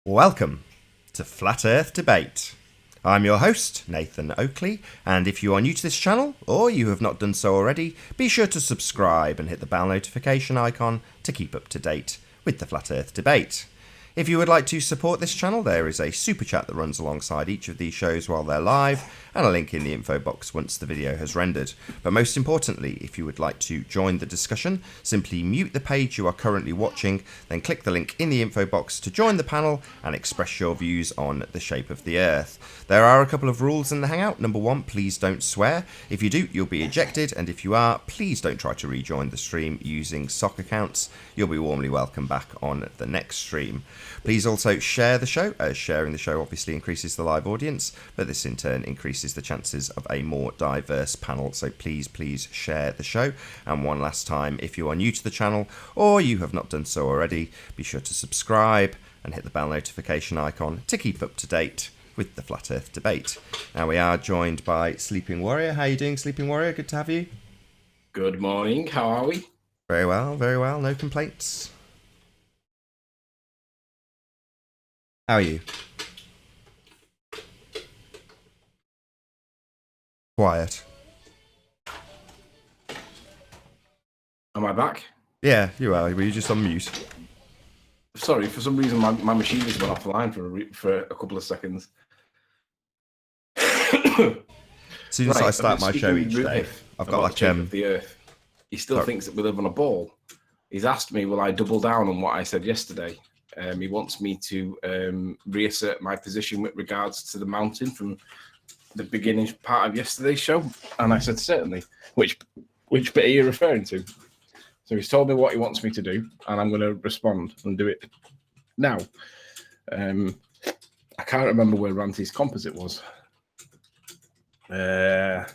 Welcome to Flat Earth Debate. I'm your host, Nathan Oakley, and if you are new to this channel, or you have not done so already, be sure to subscribe and hit the bell notification icon to keep up to date with the Flat Earth Debate. If you would like to support this channel, there is a super chat that runs alongside each of these shows while they're live, and a link in the info box once the video has rendered. But most importantly, if you would like to join the discussion, simply mute the page you are currently watching, then click the link in the info box to join the panel and express your views on the shape of the Earth. There are a couple of rules in the Hangout. Number one, please don't swear. If you do, you'll be ejected, and if you are, please don't try to rejoin the stream using sock accounts. You'll be warmly welcome back on the next stream. Please also share the show, as sharing the show obviously increases the live audience, but this in turn increases the chances of a more diverse panel, so please share the show. And one last time, if you are new to the channel, or you have not done so already, be sure to subscribe and hit the bell notification icon to keep up to date with the Flat Earth Debate. Now we are joined by Sleeping Warrior. How are you doing, Sleeping Warrior? Good to have you. Good morning, how are we? Very well, no complaints. How are you? Quiet. Am I back? Yeah, you are. Were you just on mute? Sorry, for some reason my machine just went offline for a couple of seconds. As soon as I start my show each day, I've got like of the Earth. He still thinks that we live on a ball. He's asked me, will I double down on what I said yesterday? He wants me to reassert my position with regards to the mountain from the beginning part of yesterday's show, and I said certainly. Which bit are you referring to? So he's told me what he wants me to do, and I'm going to respond and do it now. I can't remember where Ranty's composite was. Let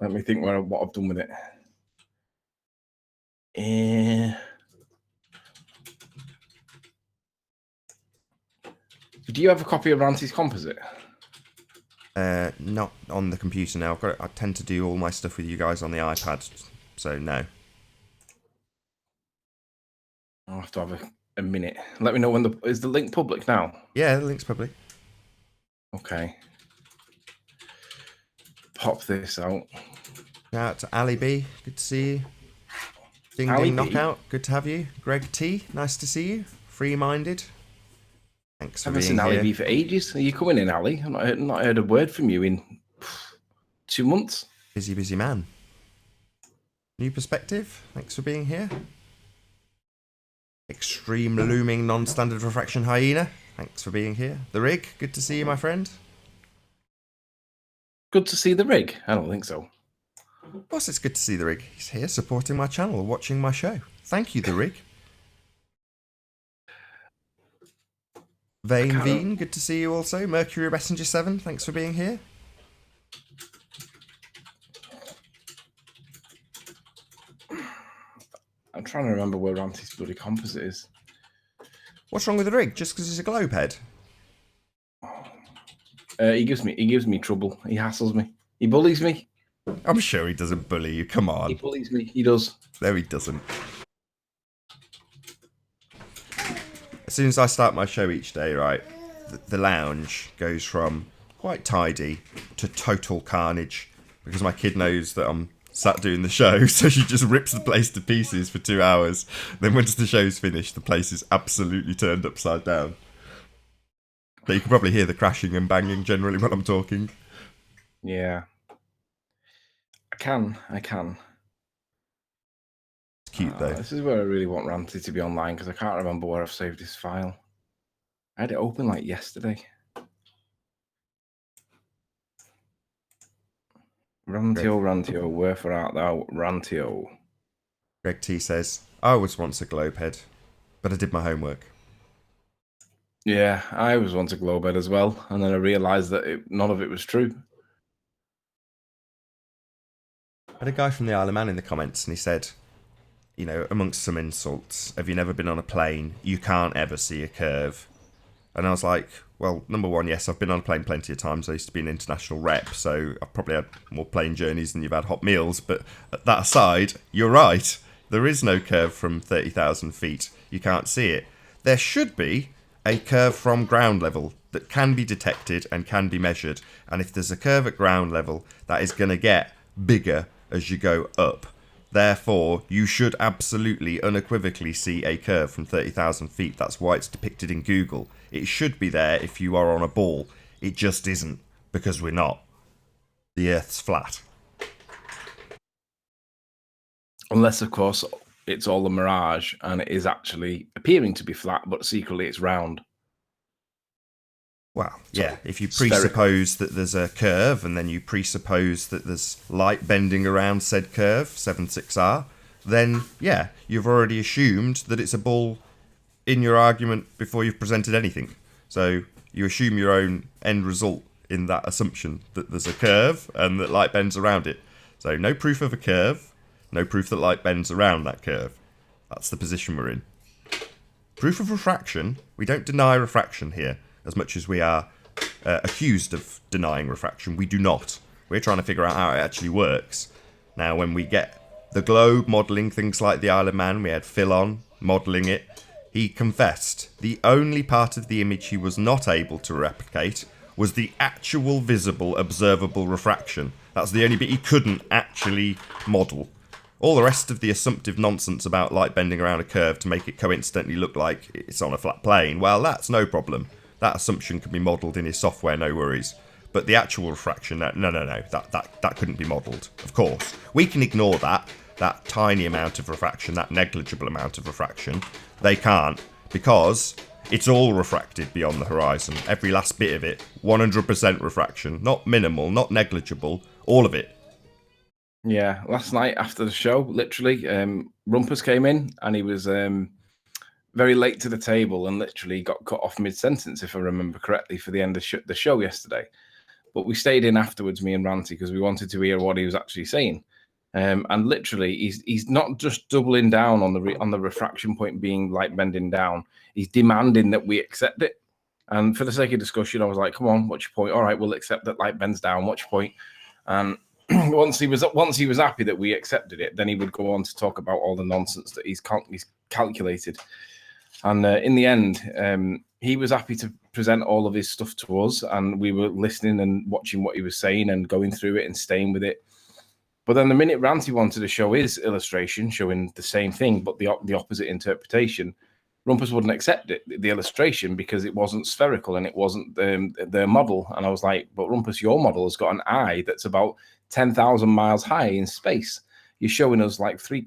me think what I've done with it. Do you have a copy of Ranty's composite? Not on the computer now. I tend to do all my stuff with you guys on the iPad, so no. I'll have to have a minute. Let me know when is the link public now? Yeah, the link's public. Okay. Pop this out. Shout out to Ali B. Good to see you. Ding Ali Ding B. Knockout. Good to have you. Greg T. Nice to see you. Free Minded. Thanks for I haven't being seen Ali here. B for ages. Are you coming in, Ali? I've not heard a word from you in 2 months. Busy man. New perspective. Thanks for being here. Extreme looming non-standard refraction hyena. Thanks for being here. The Rig. Good to see you, my friend. Good to see the rig. I don't think so. Of course, it's good to see the Rig. He's here supporting my channel, watching my show. Thank you, the Rig. Veen, good to see you also. Mercury Messenger 7, thanks for being here. I'm trying to remember where Ranty's bloody composite is. What's wrong with the Rig? Just because he's a globe head? He gives me trouble. He hassles me. He bullies me. I'm sure he doesn't bully you. Come on. He bullies me. He does. No, he doesn't. As soon as I start my show each day, right, the lounge goes from quite tidy to total carnage because my kid knows that I'm sat doing the show, so she just rips the place to pieces for 2 hours. Then once the show's finished, the place is absolutely turned upside down. But you can probably hear the crashing and banging generally when I'm talking. Yeah. I can. It's cute, though. This is where I really want Ranty to be online, because I can't remember where I've saved this file. I had it open like yesterday. Rantio, wherefore art thou, Rantio? Greg T says, I was once a globe head, but I did my homework. Yeah, I was once a globehead as well, and then I realised that none of it was true. I had a guy from the Isle of Man in the comments, and he said, you know, amongst some insults, have you never been on a plane? You can't ever see a curve. And I was like, well, number one, yes, I've been on a plane plenty of times. I used to be an international rep, so I've probably had more plane journeys than you've had hot meals. But that aside, you're right. There is no curve from 30,000 feet. You can't see it. There should be a curve from ground level that can be detected and can be measured. And if there's a curve at ground level, that is going to get bigger as you go up. Therefore, you should absolutely, unequivocally see a curve from 30,000 feet. That's why it's depicted in Google. It should be there if you are on a ball. It just isn't, because we're not. The Earth's flat. Unless, of course, it's all a mirage and it is actually appearing to be flat, but secretly it's round. Well, yeah, if you presuppose that there's a curve and then you presuppose that there's light bending around said curve, 76R, then, yeah, you've already assumed that it's a ball in your argument before you've presented anything. So you assume your own end result in that assumption that there's a curve and that light bends around it. So no proof of a curve, no proof that light bends around that curve. That's the position we're in. Proof of refraction, we don't deny refraction here. As much as we are accused of denying refraction, we do not. We're trying to figure out how it actually works. Now, when we get the globe modelling things like the Isle of Man, we had Phil on modelling it. He confessed the only part of the image he was not able to replicate was the actual visible, observable refraction. That's the only bit he couldn't actually model. All the rest of the assumptive nonsense about light bending around a curve to make it coincidentally look like it's on a flat plane, well, that's no problem. That assumption can be modelled in his software, no worries. But the actual refraction, no, that couldn't be modelled, of course. We can ignore that tiny amount of refraction, that negligible amount of refraction. They can't, because it's all refracted beyond the horizon. Every last bit of it, 100% refraction. Not minimal, not negligible, all of it. Yeah, last night after the show, literally, Rumpus came in and he was very late to the table and literally got cut off mid-sentence, if I remember correctly, for the end of the show yesterday. But we stayed in afterwards, me and Ranty, because we wanted to hear what he was actually saying. And literally, he's not just doubling down on the refraction point being light bending down. He's demanding that we accept it. And for the sake of discussion, I was like, "Come on, what's your point? All right, we'll accept that light bends down. What's your point?" And once he was happy that we accepted it, then he would go on to talk about all the nonsense that he's calculated. And in the end, he was happy to present all of his stuff to us, and we were listening and watching what he was saying and going through it and staying with it. But then the minute Ranty wanted to show his illustration, showing the same thing but the opposite interpretation, Rumpus wouldn't accept it, the illustration, because it wasn't spherical and it wasn't the model. And I was like, but Rumpus, your model has got an eye that's about 10,000 miles high in space. You're showing us like you're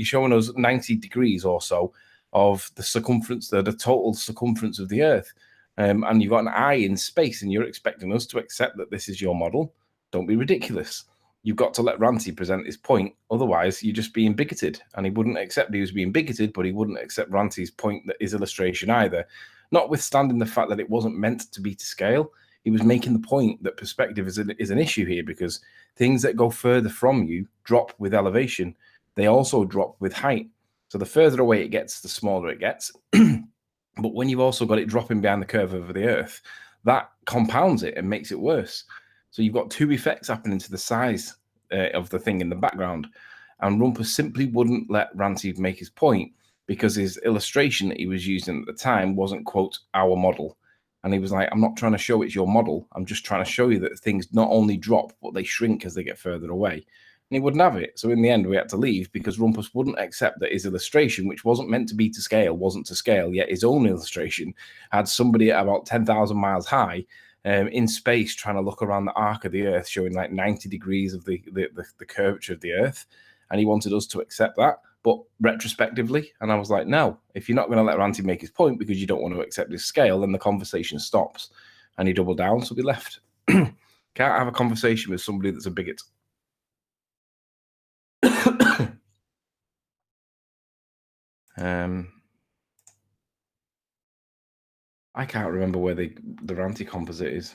showing us 90 degrees or so of the circumference, the total circumference of the Earth. And you've got an eye in space and you're expecting us to accept that this is your model. Don't be ridiculous. You've got to let Ranty present his point. Otherwise, you're just being bigoted. And he wouldn't accept he was being bigoted, but he wouldn't accept Ranty's point, that his illustration either. Notwithstanding the fact that it wasn't meant to be to scale, he was making the point that perspective is an issue here, because things that go further from you drop with elevation. They also drop with height. So the further away it gets, the smaller it gets. But when you've also got it dropping behind the curve of the Earth, that compounds it and makes it worse. So you've got two effects happening to the size of the thing in the background. And Rumpus simply wouldn't let Ranty make his point, because his illustration that he was using at the time wasn't, quote, our model. And he was like, I'm not trying to show it's your model. I'm just trying to show you that things not only drop, but they shrink as they get further away. And he wouldn't have it. So in the end, we had to leave because Rumpus wouldn't accept that his illustration, which wasn't meant to be to scale, wasn't to scale, yet his own illustration had somebody at about 10,000 miles high in space trying to look around the arc of the Earth, showing like 90 degrees of the curvature of the Earth. And he wanted us to accept that, but retrospectively. And I was like, no, if you're not going to let Ranty make his point because you don't want to accept his scale, then the conversation stops. And he doubled down, so we left. Can't have a conversation with somebody that's a bigot. I can't remember where the Ranty composite is.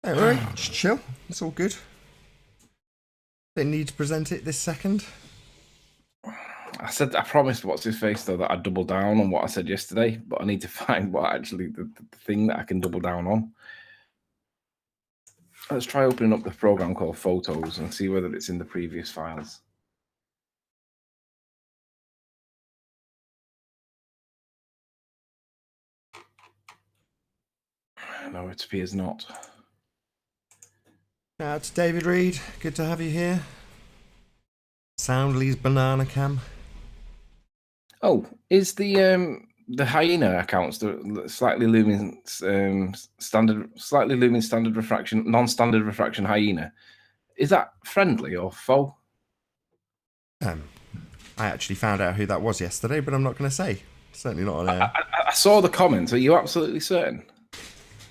Don't worry, just chill. It's all good. Don't need to present it this second. I promised what's his face though that I'd double down on what I said yesterday, but I need to find what actually the thing that I can double down on. Let's try opening up the program called Photos and see whether it's in the previous files. No, it appears not. It's David Reed. Good to have you here. Soundly's banana cam. Oh, is the hyena accounts, the slightly looming standard refraction, non-standard refraction hyena, is that friendly or foe? I actually found out who that was yesterday, but I'm not going to say. Certainly not on air. I saw the comments. Are you absolutely certain?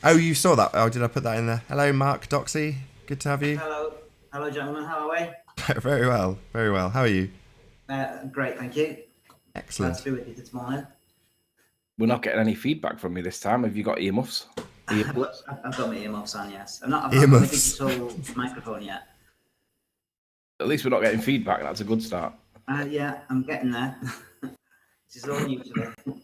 Oh, you saw that? Oh, did I put that in there? Hello, Mark Doxy. Good to have you. Hello, gentlemen. How are we? Very well, very well. How are you? Great, thank you. Excellent. Glad to be with you this morning. We're not getting any feedback from you this time. Have you got earmuffs? I've got my earmuffs on, yes. I've not got my digital microphone yet. At least we're not getting feedback. That's a good start. Yeah, I'm getting there. This is all new to me.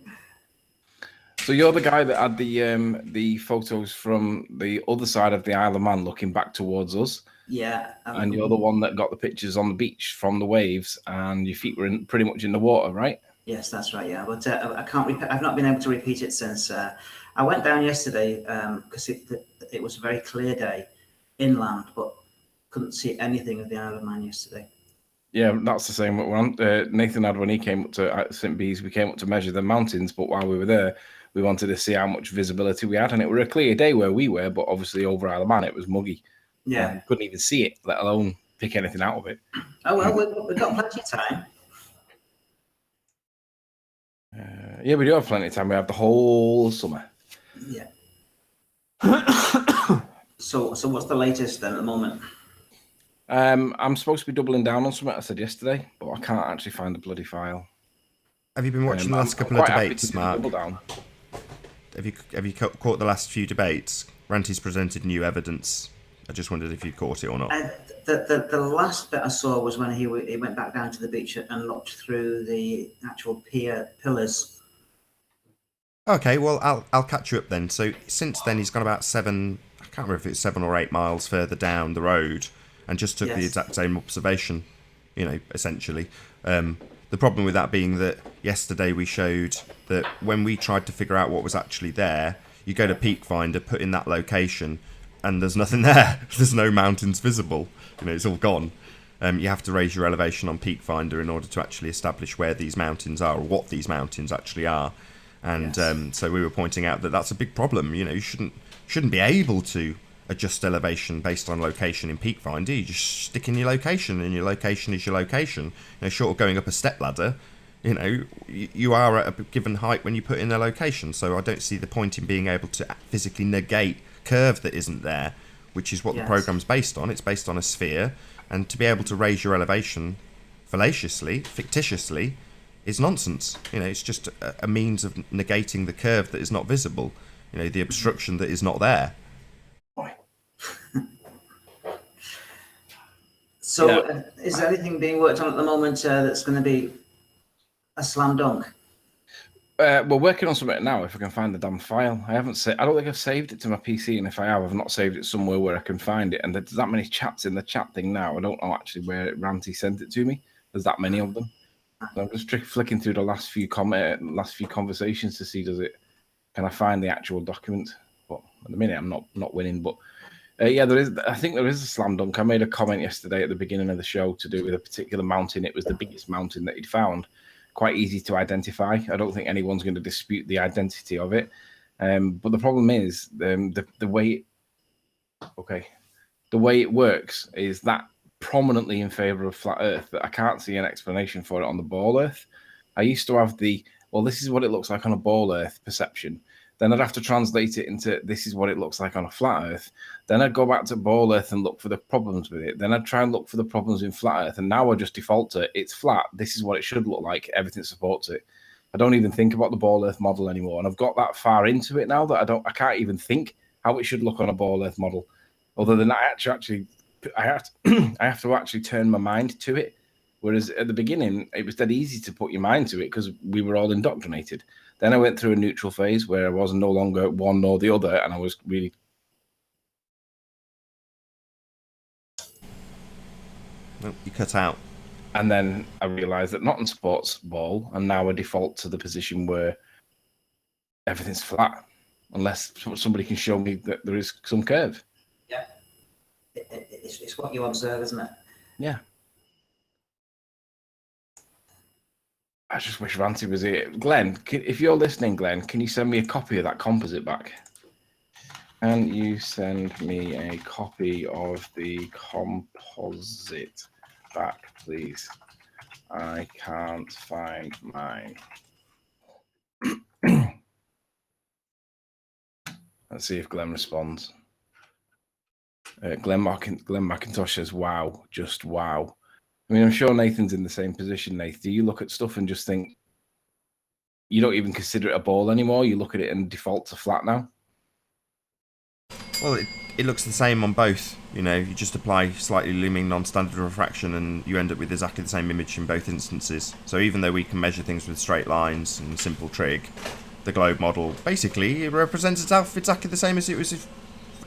So you're the guy that had the photos from the other side of the Isle of Man looking back towards us. Yeah. And you're the one that got the pictures on the beach from the waves, and your feet were pretty much in the water, right? Yes, that's right. Yeah, but I can't. I've not been able to repeat it since. I went down yesterday because it was a very clear day inland, but couldn't see anything of the Isle of Man yesterday. Yeah, that's the same one. Nathan had when he came up to St. Bees. We came up to measure the mountains, but while we were there, we wanted to see how much visibility we had, and it was a clear day where we were, but obviously over Isle of Man it was muggy. Yeah, couldn't even see it, let alone pick anything out of it. Oh well, we've got plenty of time. Yeah, we do have plenty of time. We have the whole summer. Yeah. So what's the latest then at the moment? I'm supposed to be doubling down on something I said yesterday, but I can't actually find the bloody file. Have you been watching the last couple of debates, Mark? Have you caught the last few debates? Ranty's presented new evidence. I just wondered if you caught it or not. The last bit I saw was when he went back down to the beach and looked through the actual pier pillars. Okay, well, I'll catch you up then. So since then, he's gone about 7, I can't remember if it's 7 or 8 miles further down the road and just took the exact same observation, essentially. The problem with that being that yesterday we showed that when we tried to figure out what was actually there, you go to Peak Finder, put in that location, and there's nothing there. There's no mountains visible. It's all gone. You have to raise your elevation on Peak Finder in order to actually establish where these mountains are or what these mountains actually are. And so we were pointing out that that's a big problem. You shouldn't be able to adjust elevation based on location in Peak Finder. You just stick in your location, and your location is your location. Short of going up a step ladder, you are at a given height when you put in their location. So I don't see the point in being able to physically negate curve that isn't there, which is what the program's based on. It's based on a sphere, and to be able to raise your elevation fictitiously, is nonsense. It's just a means of negating the curve that is not visible. The obstruction that is not there. So, is there anything being worked on at the moment that's going to be a slam dunk? We're working on something now. If I can find the damn file, I don't think I've saved it to my PC, and if I have, I've not saved it somewhere where I can find it. And there's that many chats in the chat thing now. I don't know actually where Ranty sent it to me. There's that many of them. So I'm just flicking through the last few conversations to see can I find the actual document. But at the minute, I'm not winning. But yeah, I think there is a slam dunk. I made a comment yesterday at the beginning of the show to do with a particular mountain. It was the biggest mountain that he'd found. Quite easy to identify. I don't think anyone's going to dispute the identity of it. But the problem is the way it works is that prominently in favor of flat Earth that I can't see an explanation for it on the ball Earth. I used to have this is what it looks like on a ball Earth perception. Then I'd have to translate it into this is what it looks like on a flat Earth. Then I'd go back to ball Earth and look for the problems with it. Then I'd try and look for the problems in flat Earth. And now I just default to it's flat. This is what it should look like. Everything supports it. I don't even think about the ball Earth model anymore. And I've got that far into it now that I can't even think how it should look on a ball Earth model. Other than I have to actually turn my mind to it. Whereas at the beginning, it was dead easy to put your mind to it because we were all indoctrinated. Then I went through a neutral phase where I was no longer one nor the other, and I was really... Oh, you cut out. And then I realised that not in sports ball, and now I default to the position where everything's flat. unless somebody can show me that there is some curve. Yeah. It's what you observe, isn't it? Yeah. I just wish Ranty was here. Glenn, if you're listening, Glenn, can you send me a copy of that composite back? Can you send me a copy of the composite back, please? I can't find mine. Let's see if Glenn responds. Glenn McIntosh says, wow, just wow. I mean, I'm sure Nathan's in the same position, Nathan. Do you look at stuff and just think, you don't even consider it a ball anymore? You look at it and default to flat now? Well, it looks the same on both. You know, you just apply slightly looming non-standard refraction and you end up with exactly the same image in both instances. So even though we can measure things with straight lines and simple trig, the globe model basically it represents itself exactly the same as it was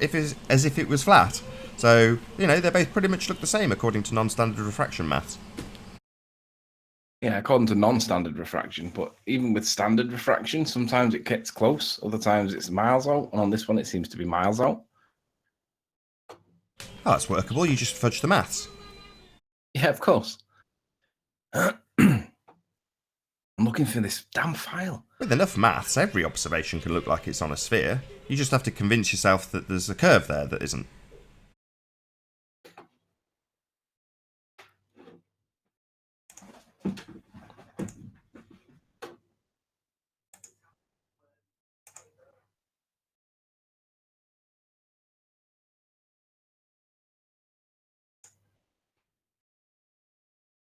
as if it was flat. So, you know, they both pretty much look the same according to non-standard refraction maths. Yeah, according to non-standard refraction, but even with standard refraction, sometimes it gets close, other times it's miles out, and on this one it seems to be miles out. Oh, that's workable. You just fudge the maths. Yeah, of course. I'm looking for this damn file. With enough maths, every observation can look like it's on a sphere. You just have to convince yourself that there's a curve there that isn't.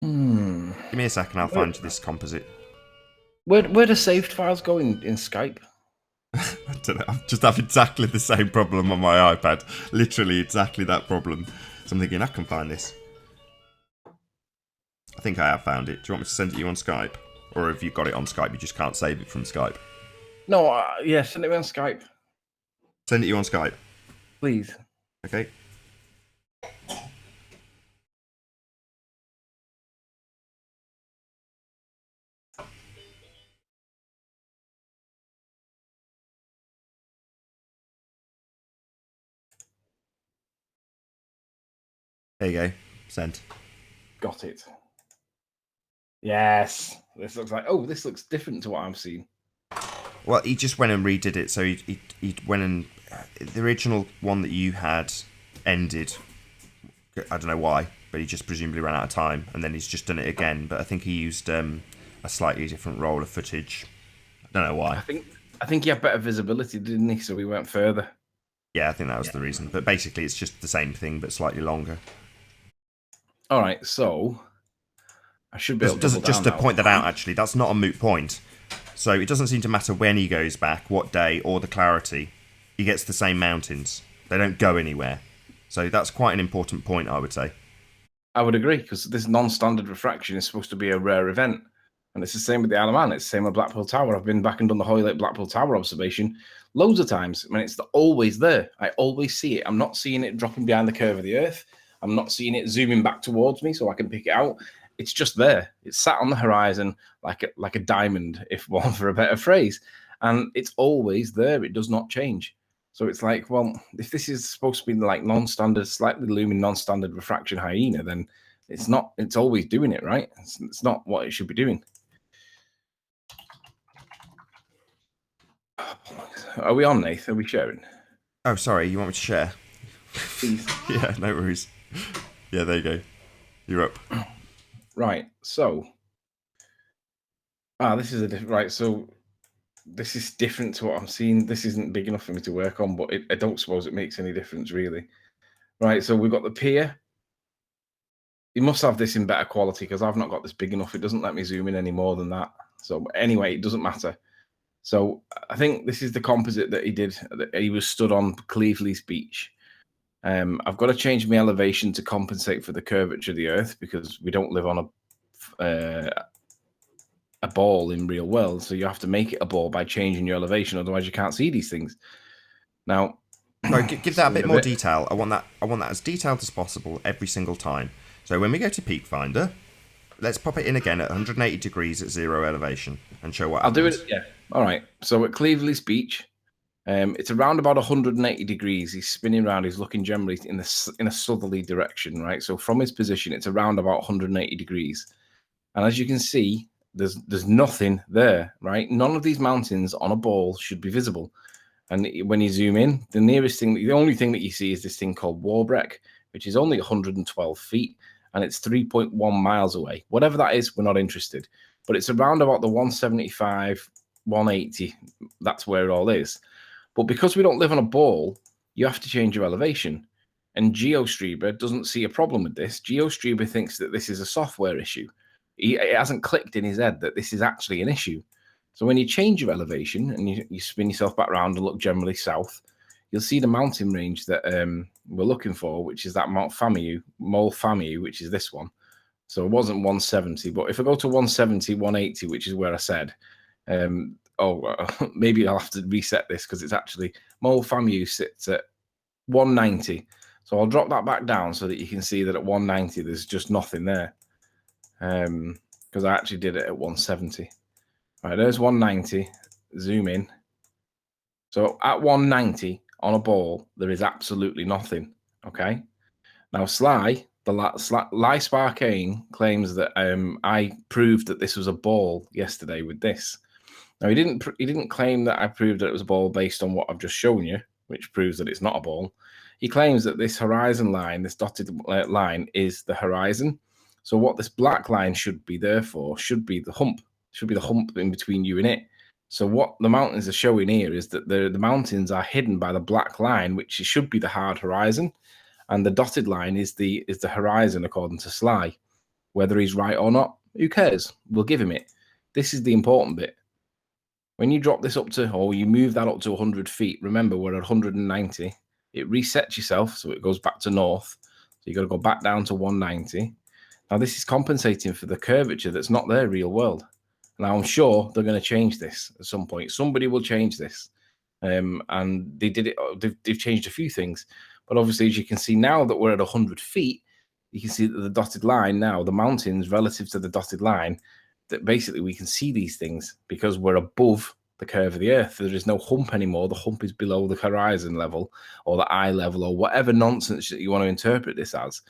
Give me a second, I'll find this composite. Where do saved files go in Skype? I don't know, I just have exactly the same problem on my iPad. Literally exactly that problem. So I'm thinking, I can find this. I think I have found it. Do you want me to send it to you on Skype? Or if you've got it on Skype, you just can't save it from Skype? No, yeah, send it me on Skype. Send it to you on Skype. Please. Okay. There you go. Sent. Got it. Yes. This looks like, oh, this looks different to what I'm seeing. Well, he just went and redid it. So he went and... the original one that you had ended. I don't know why, but he just presumably ran out of time. And then he's just done it again. But I think he used a slightly different roll of footage. I don't know why. I think he had better visibility, didn't he? So we went further. Yeah, I think that was the reason. But basically, it's just the same thing, but slightly longer. All right, so I should be able to just to point that out, actually, that's not a moot point. So it doesn't seem to matter when he goes back, what day, or the clarity. He gets the same mountains. They don't go anywhere. So that's quite an important point, I would say. I would agree, because this non-standard refraction is supposed to be a rare event. And it's the same with the Isle of Man. It's the same with Blackpool Tower. I've been back and done the Hoylake Blackpool Tower observation loads of times. I mean, it's always there. I always see it. I'm not seeing it dropping behind the curve of the Earth. I'm not seeing it zooming back towards me so I can pick it out. It's just there. It's sat on the horizon like a diamond, if one for a better phrase. And it's always there. It does not change. So it's like, well, if this is supposed to be like non-standard, slightly looming non-standard refraction hyena, then it's not. It's always doing it, right? It's not what it should be doing. Are we on, Nath? Are we sharing? Oh, sorry. You want me to share? Please. Yeah, no worries. Yeah, there you go. You're up. Right. So, this is a different. Right. So, this is different to what I'm seeing. This isn't big enough for me to work on, but I don't suppose it makes any difference, really. Right. So we've got the pier. You must have this in better quality because I've not got this big enough. It doesn't let me zoom in any more than that. So anyway, it doesn't matter. So I think this is the composite that he did. He was stood on Cleveley's beach. I've got to change my elevation to compensate for the curvature of the Earth because we don't live on a ball in real world. So you have to make it a ball by changing your elevation. Otherwise, you can't see these things. Now, no, give that a bit more detail. I want that as detailed as possible every single time. So when we go to Peak Finder, let's pop it in again at 180 degrees at 0 elevation and show what happens. I'll do it. Yeah. All right. So at Cleveley's beach, It's around about 180 degrees. He's spinning around. He's looking generally in a southerly direction, right? So from his position, it's around about 180 degrees. And as you can see, there's nothing there, right? None of these mountains on a ball should be visible. And when you zoom in, the only thing that you see is this thing called Warbeck, which is only 112 feet, and it's 3.1 miles away. Whatever that is, we're not interested. But it's around about the 175, 180. That's where it all is. But because we don't live on a ball, you have to change your elevation. And GeoStreamer doesn't see a problem with this. GeoStreamer thinks that this is a software issue. It hasn't clicked in his head that this is actually an issue. So when you change your elevation and you spin yourself back around and look generally south, you'll see the mountain range that we're looking for, which is that Mole Famew, which is this one. So it wasn't 170, but if I go to 170, 180, which is where I said, maybe I'll have to reset this because it's actually Mole Famew sits at 190. So I'll drop that back down so that you can see that at 190, there's just nothing there. Because I actually did it at 170. Right, there's 190. Zoom in. So at 190 on a ball, there is absolutely nothing. Okay. Now Sly Sparkane claims that I proved that this was a ball yesterday with this. Now he didn't claim that I proved that it was a ball based on what I've just shown you, which proves that it's not a ball. He claims that this horizon line, this dotted line, is the horizon. So what this black line should be there for should be the hump. Should be the hump in between you and it. So what the mountains are showing here is that the mountains are hidden by the black line, which should be the hard horizon, and the dotted line is the horizon according to Sly. Whether he's right or not, who cares? We'll give him it. This is the important bit. When you drop this up to, or you move that up to 100 feet, remember we're at 190. It resets yourself, so it goes back to north. So you got to go back down to 190. Now this is compensating for the curvature that's not there real world. Now, I'm sure they're going to change this at some point. Somebody will change this. And they did it. They've changed a few things. But obviously, as you can see now that we're at 100 feet, you can see that the dotted line now, the mountains relative to the dotted line, that basically we can see these things because we're above the curve of the earth. There is no hump anymore. The hump is below the horizon level or the eye level or whatever nonsense that you want to interpret this as.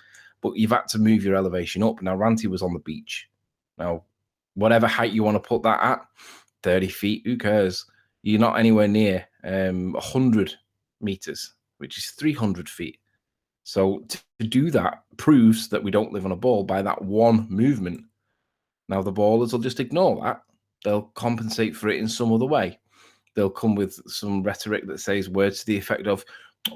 But you've had to move your elevation up. Now, Ranty was on the beach. Now, whatever height you want to put that at, 30 feet, who cares? You're not anywhere near 100 meters, which is 300 feet. So to do that proves that we don't live on a ball by that one movement. Now the ballers will just ignore that. They'll compensate for it in some other way. They'll come with some rhetoric that says words to the effect of,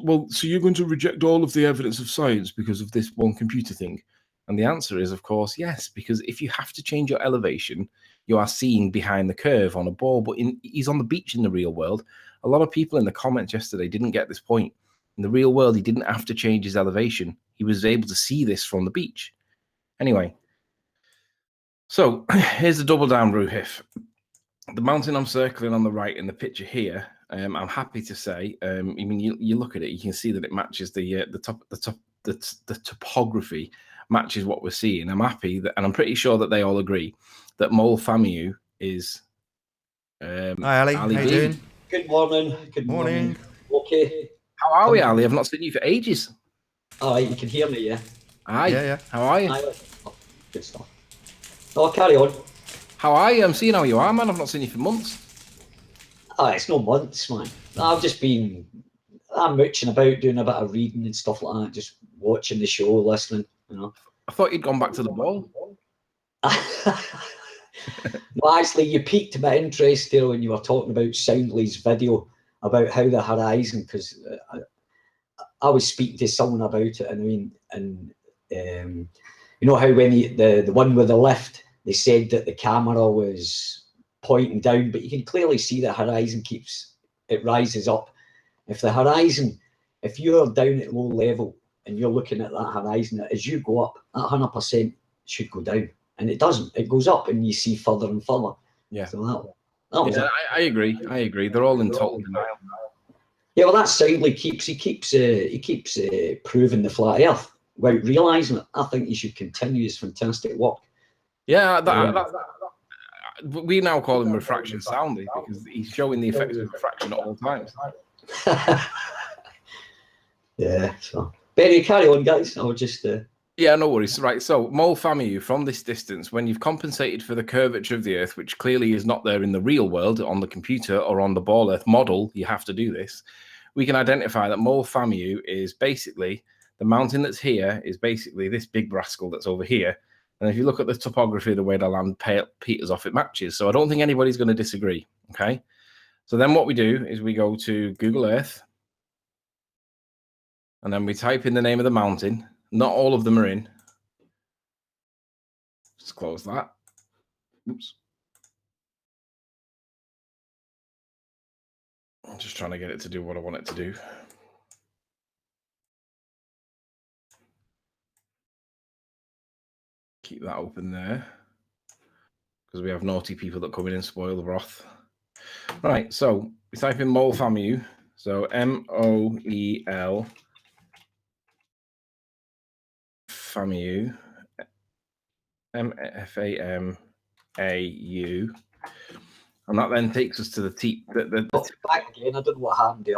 well, so you're going to reject all of the evidence of science because of this one computer thing? And the answer is, of course, yes, because if you have to change your elevation, you are seeing behind the curve on a ball. But he's on the beach in the real world. A lot of people in the comments yesterday didn't get this point. In the real world, he didn't have to change his elevation. He was able to see this from the beach. Anyway, so here's the double down Ruhif. The mountain I'm circling on the right in the picture here, I'm happy to say, I mean, you look at it, you can see that it matches the topography matches what we're seeing. I'm happy that, and I'm pretty sure that they all agree that Mole Famew is. Hi, Ali. How you doing? Good morning. Good morning. Okay. How are we, Ali? I've not seen you for ages. All right, you can hear me, yeah? Aye. Yeah. How are you? Aye. Oh, good stuff. Oh, carry on. How are you? I'm seeing how you are, man. I've not seen you for months. Oh, it's no months, man. I'm mooching about, doing a bit of reading and stuff like that, just watching the show, listening, you know. I thought you'd gone back to the ball. Well, actually, you piqued my interest there when you were talking about Soundly's video about how the horizon, because I was speaking to someone about it, and I mean, and you know how when the one with the lift, they said that the camera was pointing down, but you can clearly see the horizon it rises up. If you're down at low level and you're looking at that horizon, as you go up, that 100% should go down. And it doesn't. It goes up, and you see further and further. Yeah. So I agree. They're all in total denial. Yeah, well, that Soundly keeps proving the flat Earth without realising it. I think he should continue his fantastic work. Yeah, we now call him refraction Soundly because he's showing the effects of refraction at all times. Yeah, so. But anyway, carry on, guys. I'll just... Yeah, no worries. Right, so mole FAMU from this distance, when you've compensated for the curvature of the Earth, which clearly is not there in the real world on the computer or on the ball Earth model, you have to do this. We can identify that mole FAMU is basically the mountain that's here is basically this big rascal that's over here. And if you look at the topography of the way the land peters off, it matches. So I don't think anybody's going to disagree. Okay. So then what we do is we go to Google Earth and then we type in the name of the mountain. Not all of them are in. Just close that. Oops. I'm just trying to get it to do what I want it to do. Keep that open there because we have naughty people that come in and spoil the broth. Right, so we type in mole FAMU. So MOEL FAMU. MFAMAU. And that then takes us to the back again. I don't know what happened there.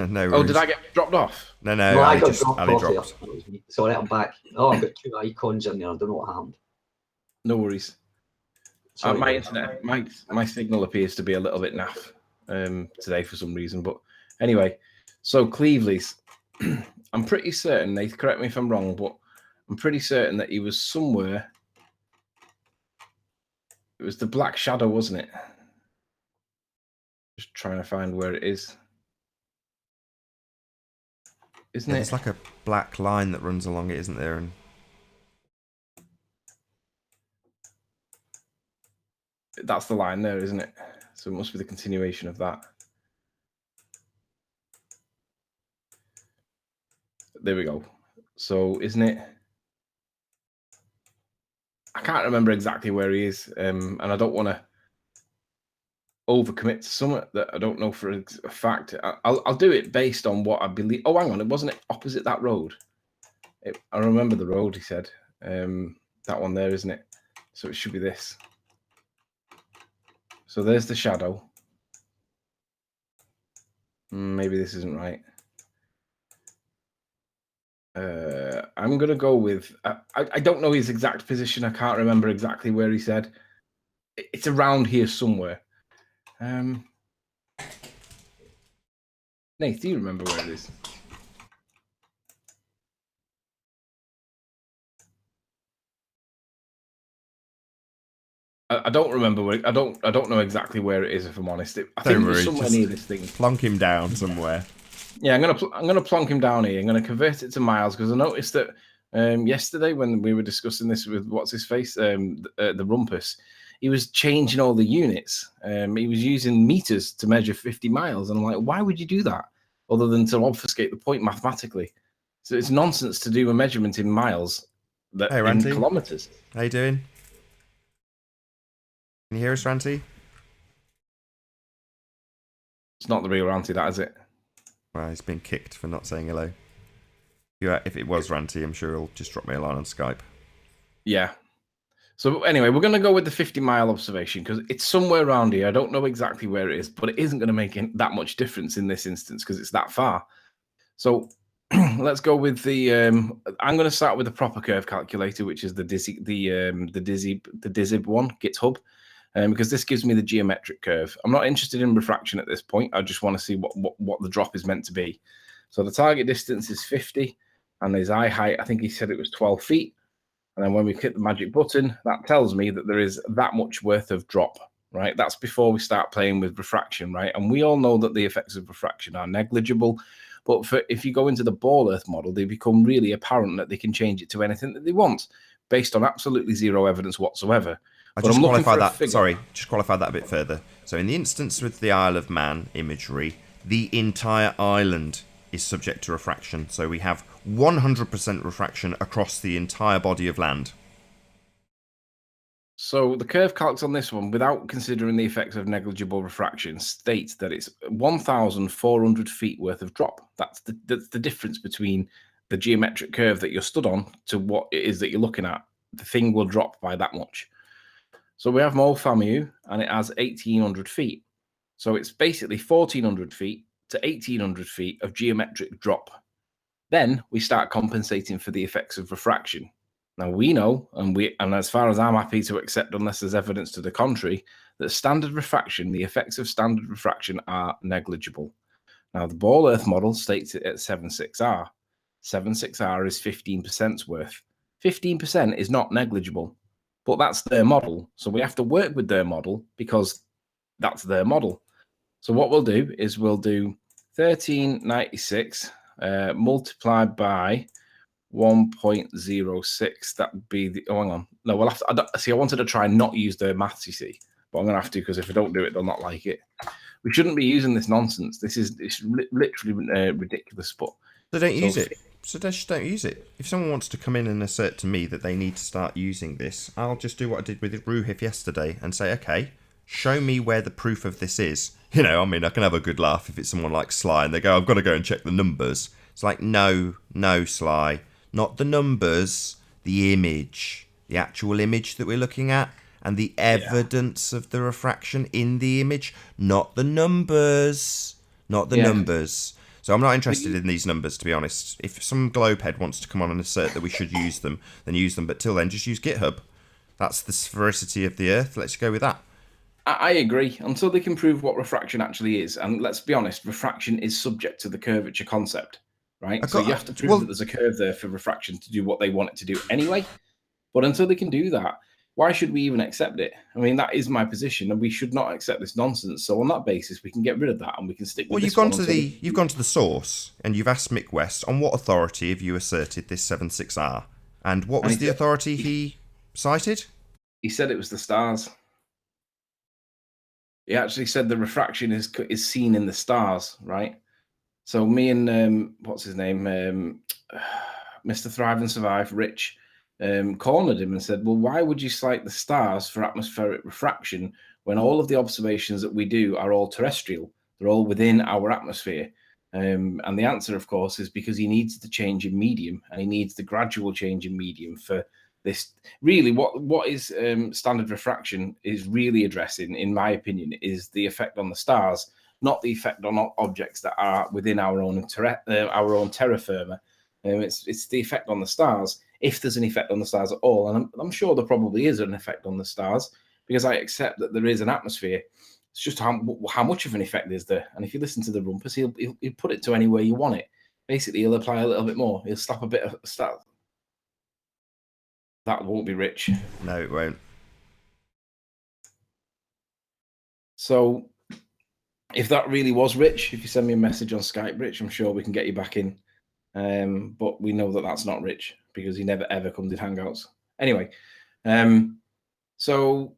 No. Oh, did I get dropped off? No, I got Ali dropped dropped. off there. Sorry, I'm back. Oh, I've got 2 icons in there. I don't know what happened. No worries. Sorry, My internet, my signal appears to be a little bit naff today for some reason. But anyway, so Cleveley's, I'm pretty certain, Nate, correct me if I'm wrong, but I'm pretty certain that he was somewhere. It was the Black Shadow, wasn't it? Just trying to find where it is. Isn't it? There's like a black line that runs along it, isn't there? And that's the line there, isn't it? So it must be the continuation of that. There we go. So isn't it? I can't remember exactly where he is, and I don't want to overcommit to something that I don't know for a fact. I'll do it based on what I believe. Oh, hang on, wasn't it opposite that road? I remember the road. He said that one there, isn't it? So it should be this. So there's the shadow. Maybe this isn't right. I'm going to go with... I don't know his exact position. I can't remember exactly where he said. It's around here somewhere. Nate, do you remember where it is? I don't remember where. I don't know exactly where it is, if I'm honest. I think it's somewhere near this thing. Plonk him down somewhere. Yeah, I'm gonna plonk him down here. I'm gonna convert it to miles because I noticed that yesterday when we were discussing this with what's his face, the Rumpus, he was changing all the units. He was using meters to measure 50 miles, and I'm like, why would you do that other than to obfuscate the point mathematically? So it's nonsense to do a measurement in miles that in kilometers. How you doing? Can you hear us, Ranty? It's not the real Ranty, that is it. Well, he's been kicked for not saying hello. If it was Ranty, I'm sure he'll just drop me a line on Skype. Yeah. So anyway, we're going to go with the 50-mile observation because it's somewhere around here. I don't know exactly where it is, but it isn't going to make that much difference in this instance because it's that far. So let's go with the. I'm going to start with the proper curve calculator, which is the Dizib one, GitHub, because this gives me the geometric curve. I'm not interested in refraction at this point. I just want to see what the drop is meant to be. So the target distance is 50, and his eye height, I think he said it was 12 feet. And then when we hit the magic button, that tells me that there is that much worth of drop, right? That's before we start playing with refraction, right? And we all know that the effects of refraction are negligible. But if you go into the ball Earth model, they become really apparent that they can change it to anything that they want based on absolutely zero evidence whatsoever. Just qualify that a bit further. So in the instance with the Isle of Man imagery, the entire island is subject to refraction. So we have 100% refraction across the entire body of land. So the curve calcs on this one, without considering the effects of negligible refraction, states that it's 1,400 feet worth of drop. That's the difference between the geometric curve that you're stood on to what it is that you're looking at. The thing will drop by that much. So we have Mole FAMU, and it has 1,800 feet. So it's basically 1,400 feet to 1,800 feet of geometric drop. Then we start compensating for the effects of refraction. Now we know, and as far as I'm happy to accept, unless there's evidence to the contrary, that standard refraction, the effects of standard refraction are negligible. Now the Ball Earth model states it at 76R. 76R is 15% worth. 15% is not negligible, but that's their model. So we have to work with their model because that's their model. So what we'll do is we'll do 1396 multiplied by 1.06. That would be the, oh, hang on. No, we'll have to, I wanted to try and not use the maths, you see, but I'm going to have to, because if I don't do it, they'll not like it. We shouldn't be using this nonsense. It's literally ridiculous, but... So don't use it. So just don't use it. If someone wants to come in and assert to me that they need to start using this, I'll just do what I did with Ruhif yesterday and say, okay, show me where the proof of this is. You know, I mean, I can have a good laugh if it's someone like Sly and they go, I've got to go and check the numbers. It's like, no, Sly, not the numbers, the image, the actual image that we're looking at, and the evidence of the refraction in the image, not the numbers, numbers. So I'm not interested in these numbers, to be honest. If some globehead wants to come on and assert that we should use them, then use them. But till then, just use GitHub. That's the sphericity of the Earth. Let's go with that. I agree, until they can prove what refraction actually is. And let's be honest, refraction is subject to the curvature concept, right? So you have to prove that there's a curve there for refraction to do what they want it to do anyway. But until they can do that, why should we even accept it? I mean, that is my position, and we should not accept this nonsense. So on that basis, we can get rid of that, and we can stick with this. Well, you've gone to the source, and you've asked Mick West, on what authority have you asserted this 76R? And what was the authority he cited? He said it was the stars. He actually said the refraction is seen in the stars, right? So me and what's his name, Mr. Thrive and Survive, Rich, cornered him and said, well, why would you cite the stars for atmospheric refraction when all of the observations that we do are all terrestrial? They're all within our atmosphere. And the answer, of course, is because he needs the change in medium, and he needs the gradual change in medium for this. Really, what is standard refraction is really addressing, in my opinion, is the effect on the stars, not the effect on objects that are within our own terra firma. It's the effect on the stars, if there's an effect on the stars at all. And I'm sure there probably is an effect on the stars, because I accept that there is an atmosphere. It's just how much of an effect is there. And if you listen to the Rumpus, he'll put it to anywhere you want it. Basically, he'll apply a little bit more. He'll slap a bit of stuff. That won't be Rich. No, it won't. So if that really was Rich, if you send me a message on Skype, Rich, I'm sure we can get you back in. But we know that that's not Rich, because he never ever comes in Hangouts. Anyway, so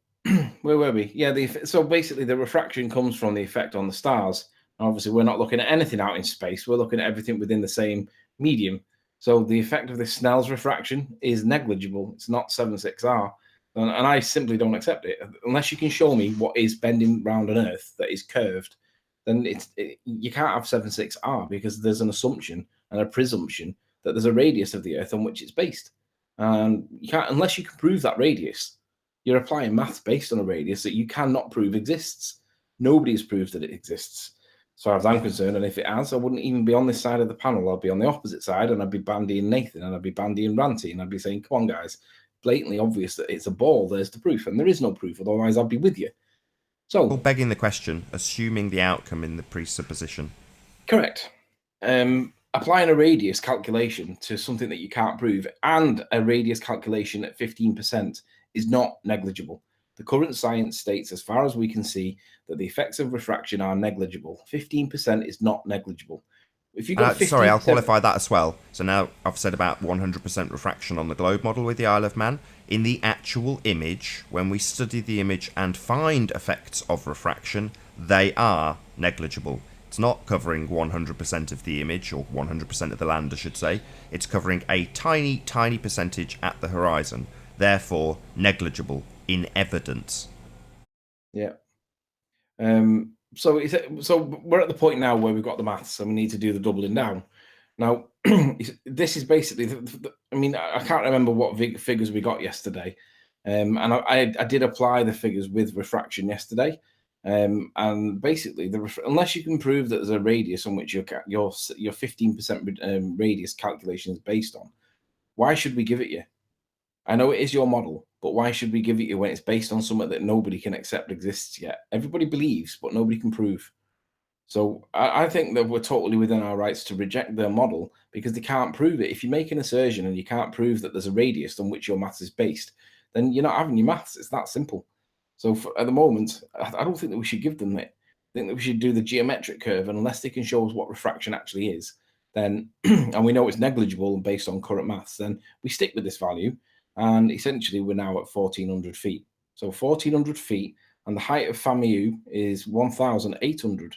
where were we? Yeah, so basically the refraction comes from the effect on the stars. Obviously, we're not looking at anything out in space. We're looking at everything within the same medium. So the effect of this Snell's refraction is negligible. It's not 76R. And I simply don't accept it. Unless you can show me what is bending round an Earth that is curved, then you can't have 76R, because there's an assumption and a presumption that there's a radius of the Earth on which it's based. And you can't, unless you can prove that radius, you're applying maths based on a radius that you cannot prove exists. Nobody has proved that it exists, as far as I'm concerned. And if it has, I wouldn't even be on this side of the panel. I'd be on the opposite side, and I'd be bandying Nathan, and I'd be bandying Ranty, and I'd be saying, come on, guys, blatantly obvious that it's a ball. There's the proof. And there is no proof. Otherwise, I'd be with you. So, well, begging the question, assuming the outcome in the presupposition. Correct. Applying a radius calculation to something that you can't prove, and a radius calculation at 15%, is not negligible. The current science states, as far as we can see, that the effects of refraction are negligible. 15% is not negligible. If you got sorry, I'll qualify that as well. So now I've said about 100% refraction on the globe model with the Isle of Man. In the actual image, when we study the image and find effects of refraction, they are negligible. It's not covering 100% of the image, or 100% of the land, I should say. It's covering a tiny, tiny percentage at the horizon. Therefore, negligible in evidence. Yeah. So we're at the point now where we've got the maths, and we need to do the doubling down. Now, this is basically, I mean, I can't remember what figures we got yesterday. And I did apply the figures with refraction yesterday. And basically, unless you can prove that there's a radius on which your 15% radius calculation is based on, why should we give it you? I know it is your model, but why should we give it you when it's based on something that nobody can accept exists yet? Everybody believes, but nobody can prove. So I think that we're totally within our rights to reject their model because they can't prove it. If you make an assertion and you can't prove that there's a radius on which your maths is based, then you're not having your maths. It's that simple. So at the moment, I don't think that we should give them it. I think that we should do the geometric curve, and unless they can show us what refraction actually is, then, and we know it's negligible and based on current maths, then we stick with this value. And essentially, we're now at 1,400 feet. So 1,400 feet, and the height of FAMU is 1,800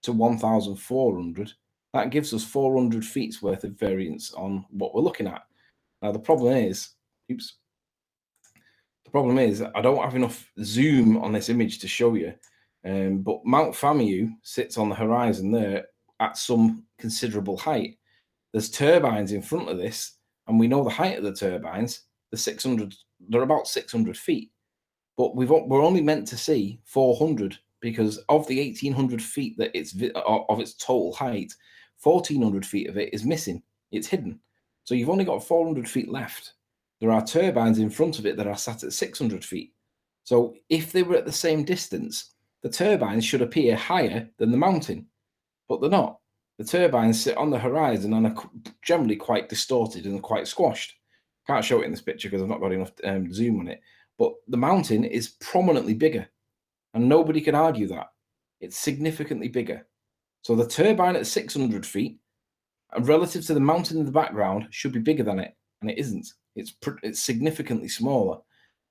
to 1,400. That gives us 400 feet's worth of variance on what we're looking at. Now, the problem is, I don't have enough zoom on this image to show you, but Mount FAMU sits on the horizon there at some considerable height. There's turbines in front of this, and we know the height of the turbines. They're about 600 feet, but we're only meant to see 400 because of the 1,800 feet that of its total height, 1,400 feet of it is missing. It's hidden. So you've only got 400 feet left. There are turbines in front of it that are sat at 600 feet. So if they were at the same distance, the turbines should appear higher than the mountain, but they're not. The turbines sit on the horizon and are generally quite distorted and quite squashed. Can't show it in this picture because I've not got enough zoom on it, but the mountain is prominently bigger, and nobody can argue that. It's significantly bigger. So the turbine at 600 feet, relative to the mountain in the background, should be bigger than it, and it isn't. It's significantly smaller.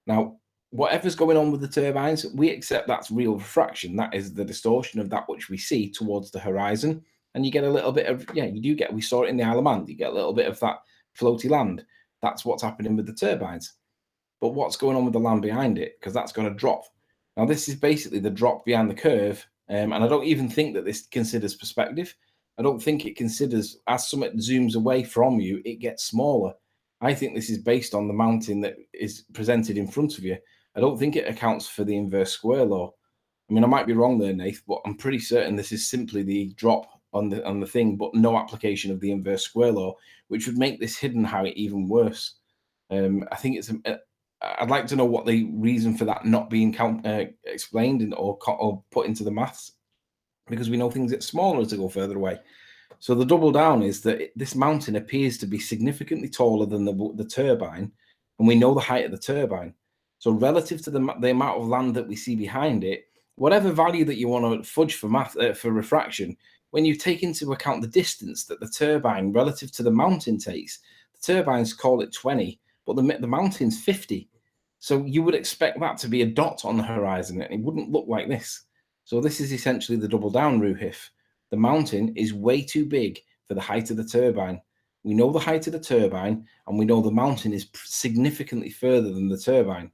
Now, whatever's going on with the turbines, we accept that's real refraction. That is the distortion of that which we see towards the horizon. And you get a little bit of, we saw it in the Isle of Man, you get a little bit of that floaty land. That's what's happening with the turbines. But what's going on with the land behind it? Because that's going to drop. Now, this is basically the drop behind the curve. And I don't even think that this considers perspective. I don't think it considers, as something zooms away from you, it gets smaller. I think this is based on the mountain that is presented in front of you. I don't think it accounts for the inverse square law. I mean, I might be wrong there, Nath, but I'm pretty certain this is simply the drop on the thing, but no application of the inverse square law, which would make this hidden height even worse. I think it's. I'd like to know what the reason for that not being explained or put into the maths, because we know things get smaller as they go further away. So the double down is that this mountain appears to be significantly taller than the turbine, and we know the height of the turbine. So relative to the amount of land that we see behind it, whatever value that you want to fudge for refraction, when you take into account the distance that the turbine relative to the mountain takes, the turbines call it 20, but the mountain's 50. So you would expect that to be a dot on the horizon, and it wouldn't look like this. So this is essentially the double down, Ruhif. The mountain is way too big for the height of the turbine. We know the height of the turbine, and we know the mountain is significantly further than the turbine.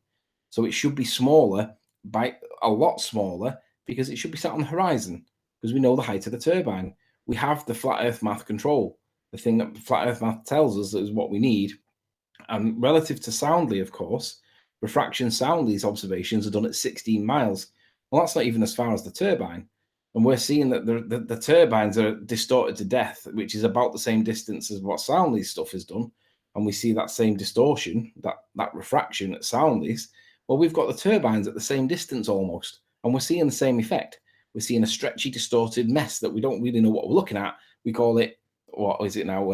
So it should be smaller, by a lot smaller, because it should be sat on the horizon, because we know the height of the turbine. We have the flat earth math control. The thing that flat earth math tells us is what we need. And relative to Soundly, of course, refraction Soundly's observations are done at 16 miles. Well, that's not even as far as the turbine. And we're seeing that the turbines are distorted to death, which is about the same distance as what Soundly's stuff has done. And we see that same distortion, that refraction at Soundly's. Well, we've got the turbines at the same distance almost, and we're seeing the same effect. We're seeing a stretchy, distorted mess that we don't really know what we're looking at. We call it, what is it now?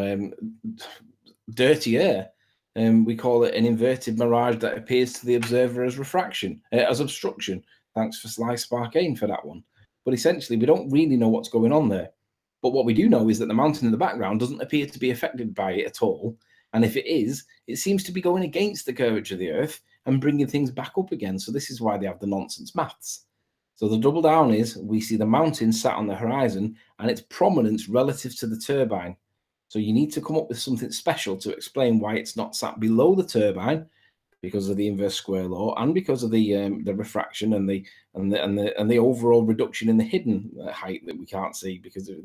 Dirty air. We call it an inverted mirage that appears to the observer as refraction, as obstruction. Thanks for Sly Sparkane for that one. But essentially, we don't really know what's going on there. But what we do know is that the mountain in the background doesn't appear to be affected by it at all. And if it is, it seems to be going against the curvature of the Earth and bringing things back up again. So this is why they have the nonsense maths. So the double down is we see the mountain sat on the horizon and its prominence relative to the turbine. So you need to come up with something special to explain why it's not sat below the turbine, because of the inverse square law and because of the refraction and the overall reduction in the hidden height that we can't see because of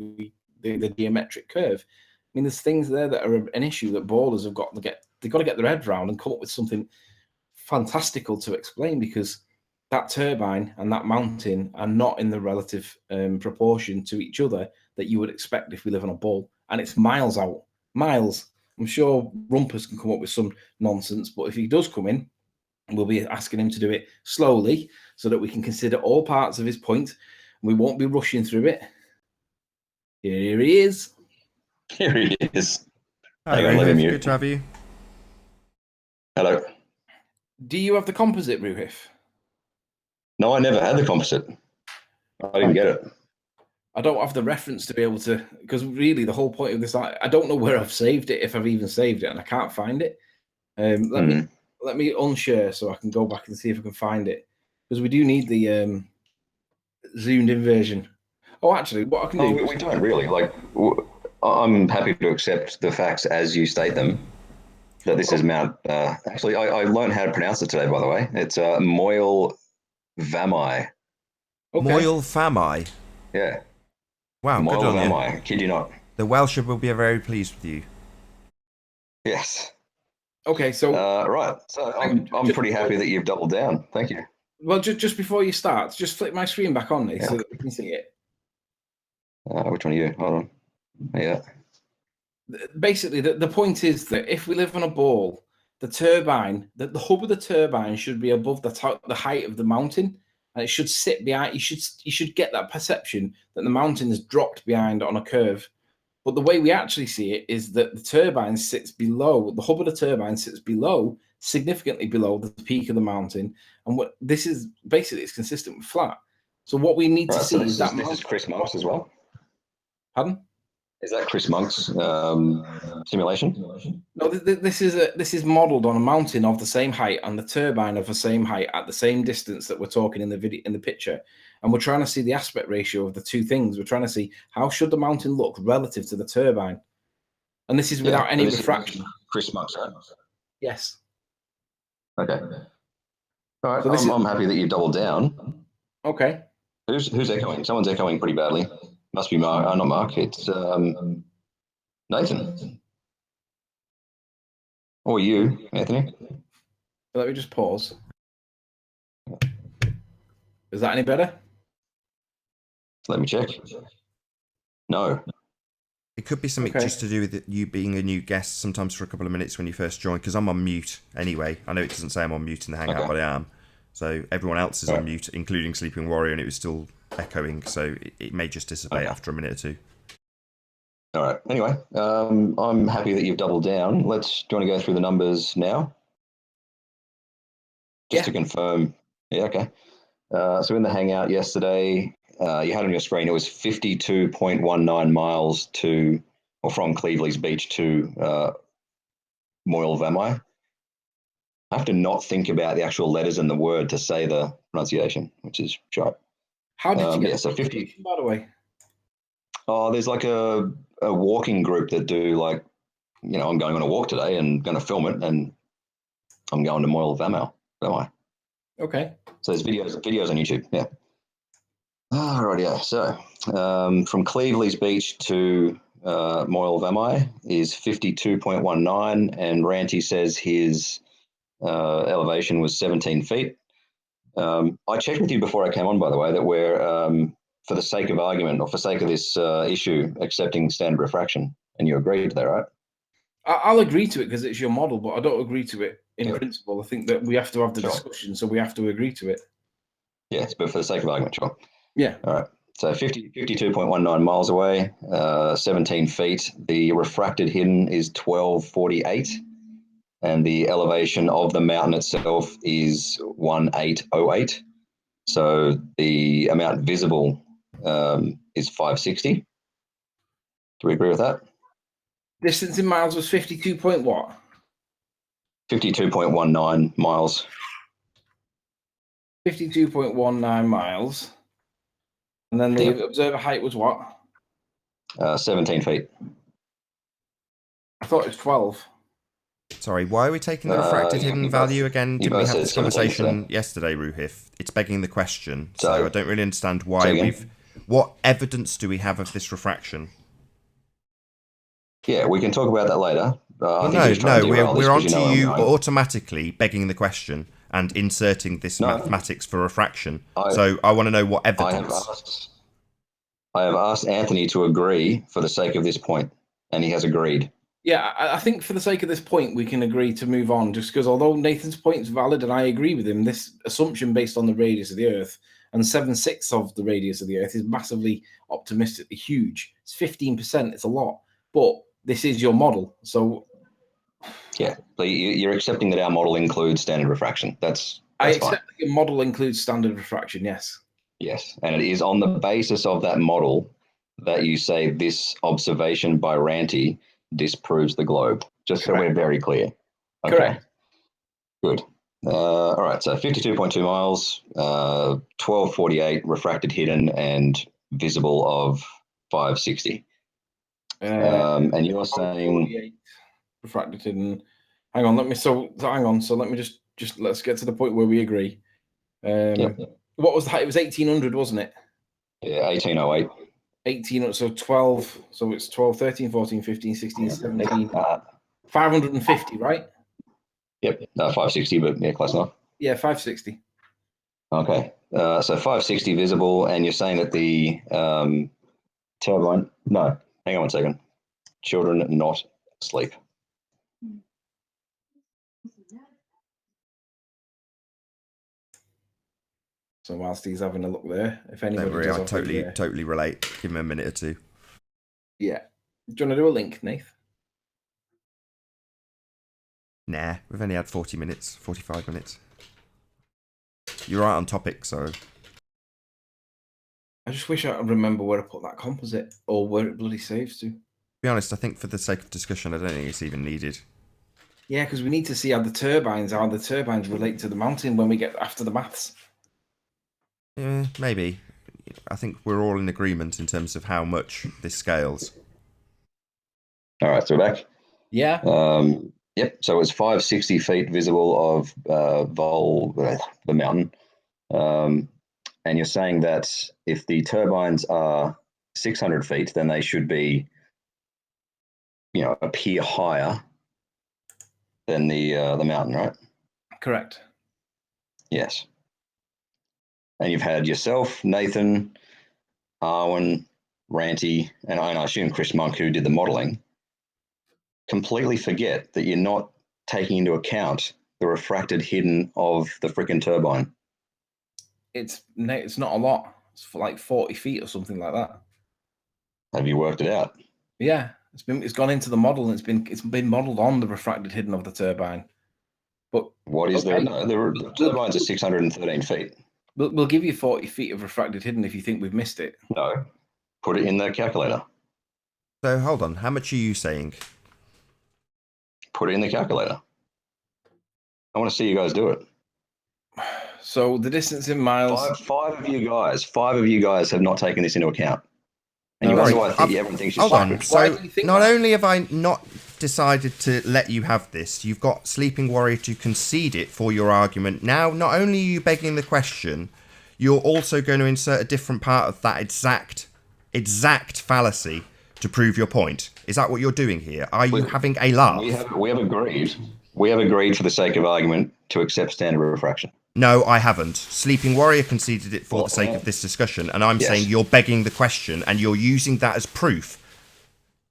the geometric curve. I mean, there's things there that are an issue that ballers have got to get. They've got to get their head around and come up with something fantastical to explain, because that turbine and that mountain are not in the relative proportion to each other that you would expect if we live on a ball. And it's miles out. Miles. I'm sure Rumpus can come up with some nonsense, but if he does come in, we'll be asking him to do it slowly so that we can consider all parts of his point. We won't be rushing through it. Here he is. Here he is. Hi, Hang on, let me Ruhif. mute. Good to have you. Hello. Do you have the composite, Ruhif? No, I never had the composite. I didn't get it. I don't have the reference to be able to, because really the whole point of this, I don't know where I've saved it, if I've even saved it, and I can't find it. Let me unshare so I can go back and see if I can find it, because we do need the zoomed in version. Oh, actually, what I can do. We don't really. Like, I'm happy to accept the facts as you state them. That this is Mount. Actually, I learned how to pronounce it today. By the way, it's Moyle Vamai. Okay. Moyle Famai. Yeah. Wow, Moyle good on you. Vamai. Kid you not. The Welsh will be very pleased with you. Yes. Okay, so right. So I'm pretty happy that you've doubled down. Thank you. well, just before you start, just flip my screen back on me so that we can see it. Which one are you? Hold on. Yeah. Basically, the point is that if we live on a ball, the turbine, the hub of the turbine should be above the height of the mountain, and it should sit behind. You should get that perception that the mountain is dropped behind on a curve. But the way we actually see it is that the turbine sits below, the hub of the turbine sits below, significantly below the peak of the mountain. And what this is basically, it's consistent with flat. So what we need to see is that this is Chris Monk's as well. Pardon? Is that Chris Monk's simulation? No, this is modelled on a mountain of the same height and the turbine of the same height at the same distance that we're talking in the video in the picture, and we're trying to see the aspect ratio of the two things. We're trying to see how should the mountain look relative to the turbine, and this is without any refraction. Chris Monk's, right? Yes. Okay. All right. So I'm happy that you doubled down. Okay. Who's echoing? Someone's echoing pretty badly. Must be Mark. Not Mark. It's Nathan. Or you, Anthony. Let me just pause. Is that any better? Let me check. No. It could be something just to do with you being a new guest sometimes for a couple of minutes when you first join, because I'm on mute anyway. I know it doesn't say I'm on mute in the Hangout, but I am. So everyone else is on mute, including Sleeping Warrior, and it was still echoing, so it may just dissipate after a minute or two. All right. Anyway, I'm happy that you've doubled down. Do you want to go through the numbers now? Just to confirm. Yeah, okay. So in the Hangout yesterday, you had on your screen, it was 52.19 miles from Cleveley's Beach to Moyle Vamai. I have to not think about the actual letters in the word to say the pronunciation, which is sharp. How did you get so 50, by the way? Oh, there's like a walking group that do like, I'm going on a walk today and going to film it, and I'm going to Moyle Vamai. Okay. So there's videos on YouTube. Yeah. All right. Yeah. So from Cleveley's Beach to Moyle Vamai is 52.19, and Ranty says his elevation was 17 feet. I checked with you before I came on, by the way, that we're, for the sake of argument or for sake of this issue, accepting standard refraction, and you agreed to that, right? I'll agree to it because it's your model, but I don't agree to it in principle. I think that we have to have the discussion, so we have to agree to it. Yes, but for the sake of argument, sure. Yeah. All right. So 52.19 miles away, 17 feet. The refracted hidden is 1248. And the elevation of the mountain itself is 1808. So the amount visible is 560. Do we agree with that? Distance in miles was 52 point what? 52.19 miles. 52.19 miles. And then the observer height was what? 17 feet. I thought it was 12. Sorry, why are we taking the refracted hidden value again? Didn't we have this conversation yesterday, Ruhif? It's begging the question, so I don't really understand why what evidence do we have of this refraction? Yeah, we can talk about that later. No, we're on to you automatically begging the question, and inserting this No. mathematics for refraction. So I want to know what evidence. I have asked Anthony to agree for the sake of this point, and he has agreed. Yeah, I think for the sake of this point, we can agree to move on, just because although Nathan's point is valid and I agree with him, this assumption based on the radius of the Earth and 7/6 of the radius of the Earth is massively optimistically huge. It's 15%, it's a lot, but this is your model. So Yeah, but you're accepting that our model includes standard refraction. That's I fine. accept that your model includes standard refraction, yes. Yes, and it is on the basis of that model that you say this observation by Ranty disproves the globe. Just so we're very clear. Okay. Correct. Good. All right, so 52.2 miles, 1248 refracted hidden and visible of 560. And you're saying 48 refracted hidden. Hang on, let me just let's get to the point where we agree. What was the height? It was 1800, wasn't it? Yeah, 1808. 18, so 12, so it's 12, 13, 14, 15, 16, 17, 550, right? Yep, 560, but yeah, close enough. Yeah, 560. Okay, so 560 visible, and you're saying that the turbine, no, hang on one second. Children not asleep. So whilst he's having a look there, if anybody Don't worry, does I have a, totally relate. Give him a minute or two. yeah. Do you want to do a link, Nath? Nah, we've only had 40 minutes, 45 minutes. You're right on topic, so... I just wish I could remember where I put that composite or where it bloody saves to. To be honest, I think for the sake of discussion, I don't think it's even needed. Yeah, because we need to see how the turbines relate to the mountain when we get after the maths. Yeah, maybe. I think we're all in agreement in terms of how much this scales. All right, so we're back. Yeah. Yep. So it's 560 feet visible of the mountain, and you're saying that if the turbines are 600 feet, then they should be, appear higher than the mountain, right? Correct. Yes. And you've had yourself, Nathan, Arwen, Ranty, and I assume Chris Monk, who did the modelling, completely forget that you're not taking into account the refracted hidden of the freaking turbine. It's not a lot. It's for like 40 feet or something like that. Have you worked it out? Yeah, it's gone into the model and it's been modelled on the refracted hidden of the turbine. But what is there? No, the turbines are 613 feet. We'll give you 40 feet of refracted hidden if you think we've missed it. No, put it in the calculator. So hold on, how much are you saying? Put it in the calculator. I want to see you guys do it. So the distance in miles. Five of you guys have not taken this into account. And everyone thinks you're hold on. So not that? only have I not decided to let you have this, you've got Sleeping Warrior to concede it for your argument. Now, not only are you begging the question, you're also going to insert a different part of that exact fallacy to prove your point. Is that what you're doing here? Are you having a laugh? We have agreed. We have agreed for the sake of argument to accept standard refraction. No, I haven't. Sleeping Warrior conceded it for the sake of this discussion, and I'm saying you're begging the question and you're using that as proof.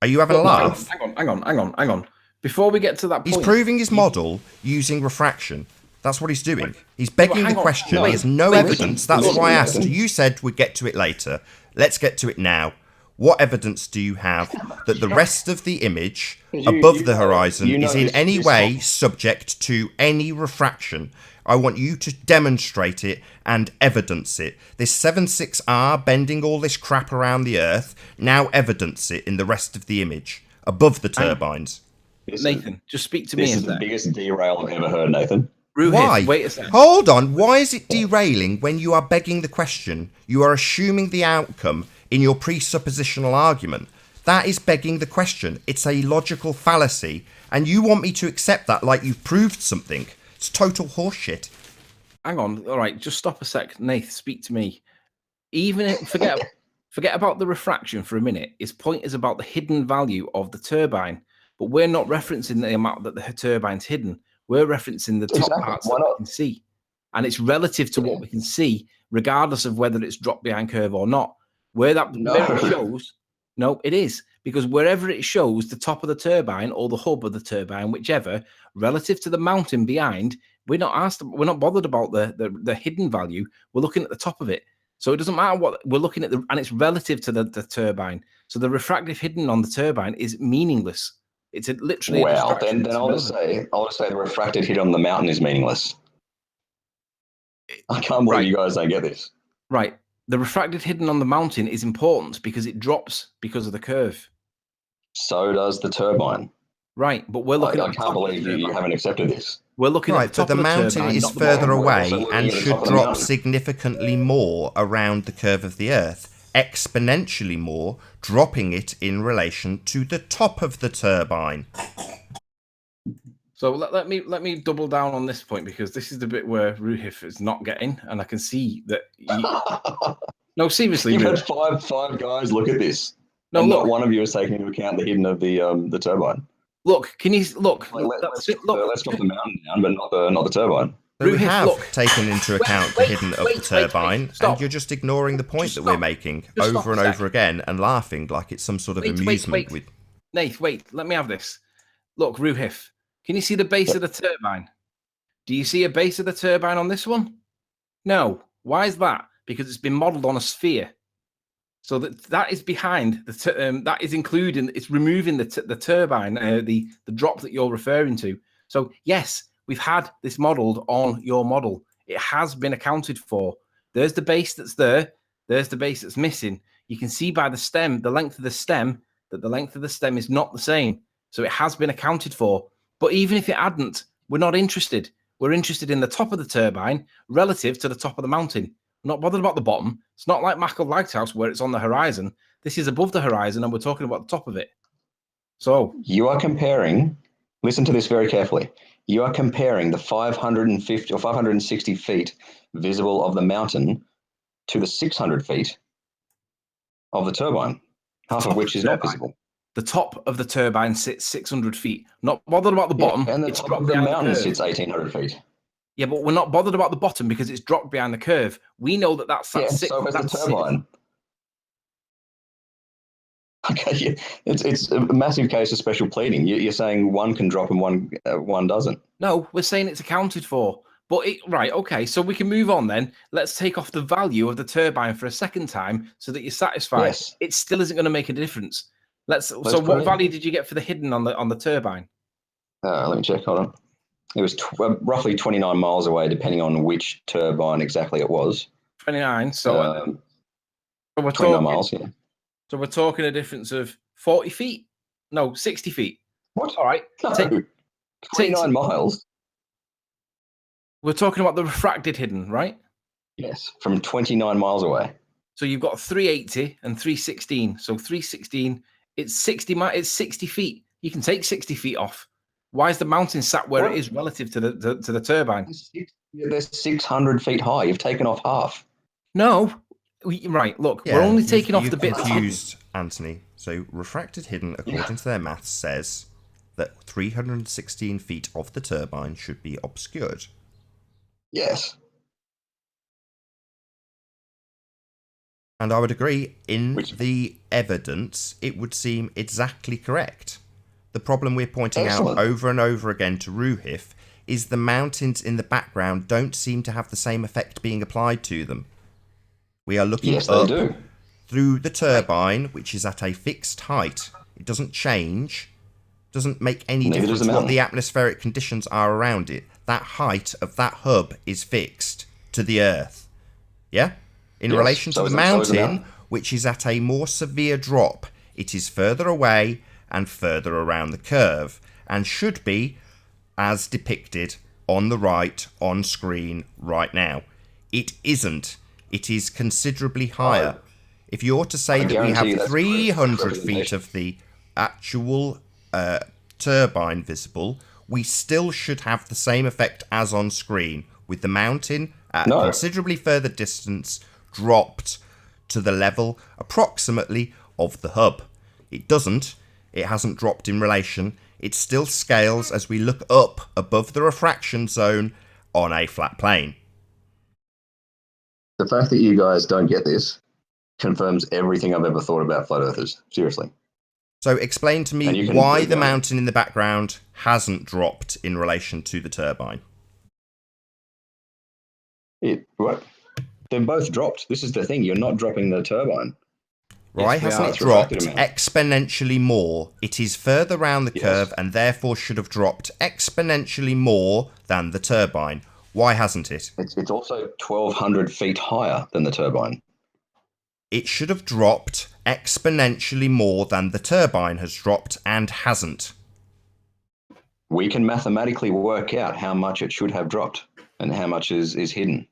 Are you having a laugh? Hang on. Before we get to that point... He's proving his model using refraction. That's what he's doing. He's begging the question. No, there's no evidence. That's why I asked. You said we'd get to it later. Let's get to it now. What evidence do you have that the rest of the image above the horizon is in any way subject to any refraction? I want you to demonstrate it and evidence it. This 7/6R bending all this crap around the Earth, now evidence it in the rest of the image above the turbines. Nathan, just speak to me. This is the biggest derail I've ever heard, Nathan. Why? Wait a second. Hold on. Why is it derailing when you are begging the question? You are assuming the outcome in your presuppositional argument. That is begging the question. It's a logical fallacy, and you want me to accept that like you've proved something. It's total horseshit. Hang on. All right, just stop a sec. Nath, speak to me. Forget about the refraction for a minute. His point is about the hidden value of the turbine, but we're not referencing the amount that the turbine's hidden. We're referencing the top parts that we can see. and it's relative to what we can see, regardless of whether it's dropped behind curve or not. Where that mirror shows, no, it is, because wherever it shows the top of the turbine or the hub of the turbine, whichever, relative to the mountain behind, we're not bothered about the hidden value. We're looking at the top of it. So it doesn't matter what we're looking at, and it's relative to the turbine. So the refractive hidden on the turbine is meaningless. It's literally a distraction. Then I'll just say the refracted hit on the mountain is meaningless. I can't believe you guys don't get this. Right. The refracted hidden on the mountain is important because it drops because of the curve. So does the turbine. Right, but we're looking at I can't believe you haven't accepted this. We're looking at the top but the of mountain turbine, is not the further bottom. away and should drop significantly more around the curve of the Earth, exponentially more, dropping it in relation to the top of the turbine. So let me double down on this point, because this is the bit where Ruhif is not getting, and I can see that. No, seriously, you've had five guys look at this. No, and look, not one of you is taking into account the hidden of the turbine. Look, can you look? Let's drop the mountain down, but not the turbine. So we have taken into account the hidden of the turbine, and you're just ignoring the point that we're making over and over again and laughing like it's some sort of amusement. With Nath, wait, let me have this. Look, Ruhif, can you see the base of the turbine? Do you see a base of the turbine on this one? No. Why is that? Because it's been modelled on a sphere. So that is behind that is including, it's removing the turbine, the drop that you're referring to. So yes, we've had this modelled on your model. It has been accounted for. There's the base that's there. There's the base that's missing. You can see by the stem, the length of the stem, that the length of the stem is not the same. So it has been accounted for. But even if it hadn't, we're not interested. We're interested in the top of the turbine relative to the top of the mountain. We're not bothered about the bottom. It's not like Mackle Lighthouse where it's on the horizon. This is above the horizon, and we're talking about the top of it. So you are comparing, listen to this very carefully. You are comparing the 550 or 560 feet visible of the mountain to the 600 feet of the turbine, half of which is not visible. The top of the turbine sits 600 feet. Not bothered about the bottom. And the top of the mountain sits 1,800 feet. Yeah, but we're not bothered about the bottom because it's dropped behind the curve. We know that that's so is the turbine. Okay, it's a massive case of special pleading. You're saying one can drop and one doesn't. No, we're saying it's accounted for. But right, okay, so we can move on then. Let's take off the value of the turbine for a second time so that you're satisfied. Yes. It still isn't going to make a difference. So what value did you get for the hidden on the turbine? Let me check. Hold on. It was roughly 29 miles away, depending on which turbine exactly it was. 29. So we're 29 miles. Yeah. So we're talking a difference of 40 feet. No, 60 feet. What? All right. No, 29 miles. We're talking about the refracted hidden, right? Yes, from 29 miles away. So you've got 380 and 316. So 316, it's 60 feet. You can take 60 feet off. Why is the mountain sat where it is relative to the turbine? They're 600 feet high. You've taken off half. No. Right, look, we're only taking off the bit confused, Anthony. So refracted hidden, according to their maths, says that 316 feet of the turbine should be obscured. Yes. And I would agree, in the evidence, it would seem exactly correct. The problem we're pointing out over and over again to Ruhif is the mountains in the background don't seem to have the same effect being applied to them. We are looking up through the turbine, which is at a fixed height. It doesn't change, doesn't make any difference what the atmospheric conditions are around it. That height of that hub is fixed to the Earth. Yeah? In relation to the mountain, which is at a more severe drop, it is further away and further around the curve, and should be as depicted on the right on screen right now. It isn't. It is considerably higher. If you're to say that we have 300 feet of the actual turbine visible, we still should have the same effect as on screen, with the mountain at a considerably further distance dropped to the level approximately of the hub. It doesn't. It hasn't dropped in relation. It still scales as we look up above the refraction zone on a flat plane. The fact that you guys don't get this confirms everything I've ever thought about flat earthers. Seriously. So explain to And you me can why prove the that. mountain in the background hasn't dropped in relation to the turbine. Right. They're both dropped. This is the thing. You're not dropping the turbine. Why Yes, we hasn't are. it It's refracted dropped amount. exponentially more? It is further round the Yes. curve and therefore should have dropped exponentially more than the turbine. Why hasn't it? It's also 1,200 feet higher than the turbine. It should have dropped exponentially more than the turbine has dropped and hasn't. We can mathematically work out how much it should have dropped and how much is hidden.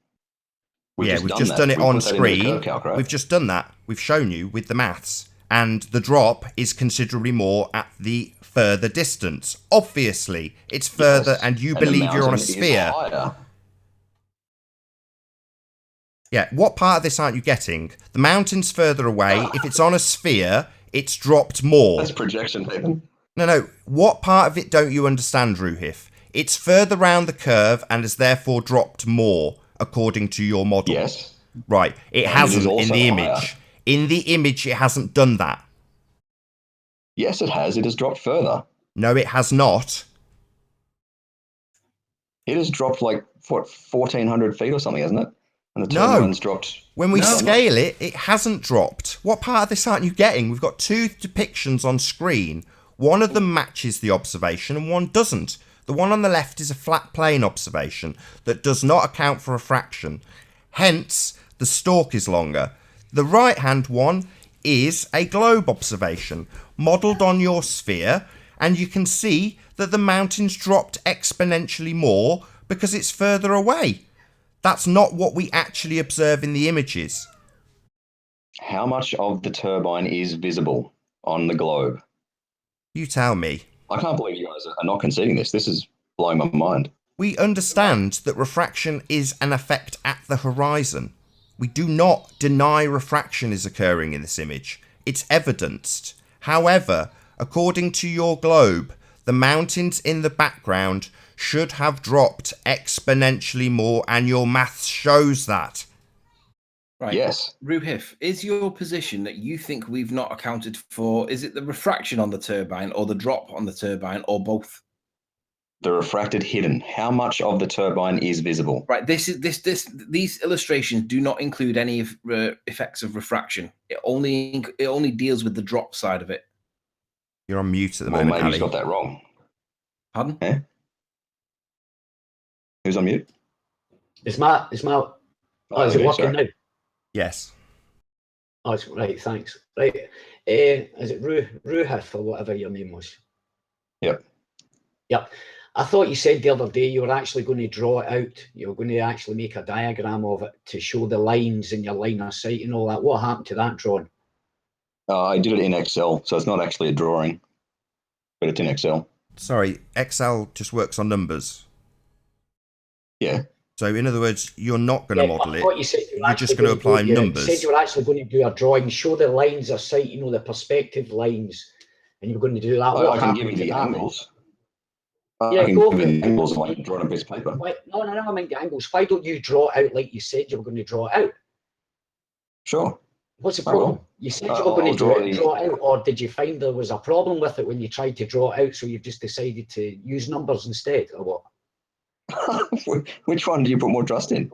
We've just that. done it We on put that into the screen. curve calc, right? We've just done that. We've shown you with the maths. And the drop is considerably more at the further distance. Obviously, it's further Yes. and you And the believe you're on a mountain is sphere. higher. Yeah, what part of this aren't you getting? The mountain's further away. If it's on a sphere, it's dropped more. That's projection, Nathan. No. What part of it don't you understand, Ruhif? It's further round the curve and has therefore dropped more, according to your model. Yes. Right. It And hasn't it is in also the higher. image. In the image, it hasn't done that. Yes, it has. It has dropped further. No, it has not. It has dropped like, what, 1,400 feet or something, hasn't it? And the No. turbine's dropped. When we No. scale it, it hasn't dropped. What part of this aren't you getting? We've got two depictions on screen. One of them matches the observation and one doesn't. The one on the left is a flat plane observation that does not account for refraction. Hence, the stalk is longer. The right-hand one is a globe observation, modelled on your sphere, and you can see that the mountain's dropped exponentially more because it's further away. That's not what we actually observe in the images. How much of the turbine is visible on the globe? You tell me. I can't believe you guys are not conceding this. This is blowing my mind. We understand that refraction is an effect at the horizon. We do not deny refraction is occurring in this image. It's evidenced. However, according to your globe, the mountains in the background should have dropped exponentially more, and your maths shows that. Right. Yes. Ruhif, is your position that you think we've not accounted for, is it the refraction on the turbine or the drop on the turbine or both? The refracted hidden. How much of the turbine is visible? Right. These illustrations do not include any effects of refraction. It only deals with the drop side of it. You're on mute at the Well, moment, maybe Ali. he's got that wrong. Pardon? Eh? Who's on mute? Is my is it okay, working sorry. now? Yes. Oh, it's right. Thanks. Right. Is it Ruhif or whatever your name was? Yep. Yep. I thought you said the other day you were actually going to draw it out. You were going to actually make a diagram of it to show the lines in your line of sight and all that. What happened to that drawing? I did it in Excel, so it's not actually a drawing, but it's in Excel. Sorry, Excel just works on numbers. Yeah. So in other words, you're not going to model I it. thought you said you were You're just actually going to apply do- numbers. You said you were actually going to do a drawing, show the lines of sight, you know, the perspective lines, and you were going to do that. I can give you the angles. I can go give for you it. the angles like drawing a piece of paper. No, I mean the angles. Why don't you draw it out like you said you were going to draw it out? Sure. What's the I will. problem? You said you were I'll going to draw draw it out, or did you find there was a problem with it when you tried to draw it out, so you've just decided to use numbers instead, or what? Which one do you put more trust in?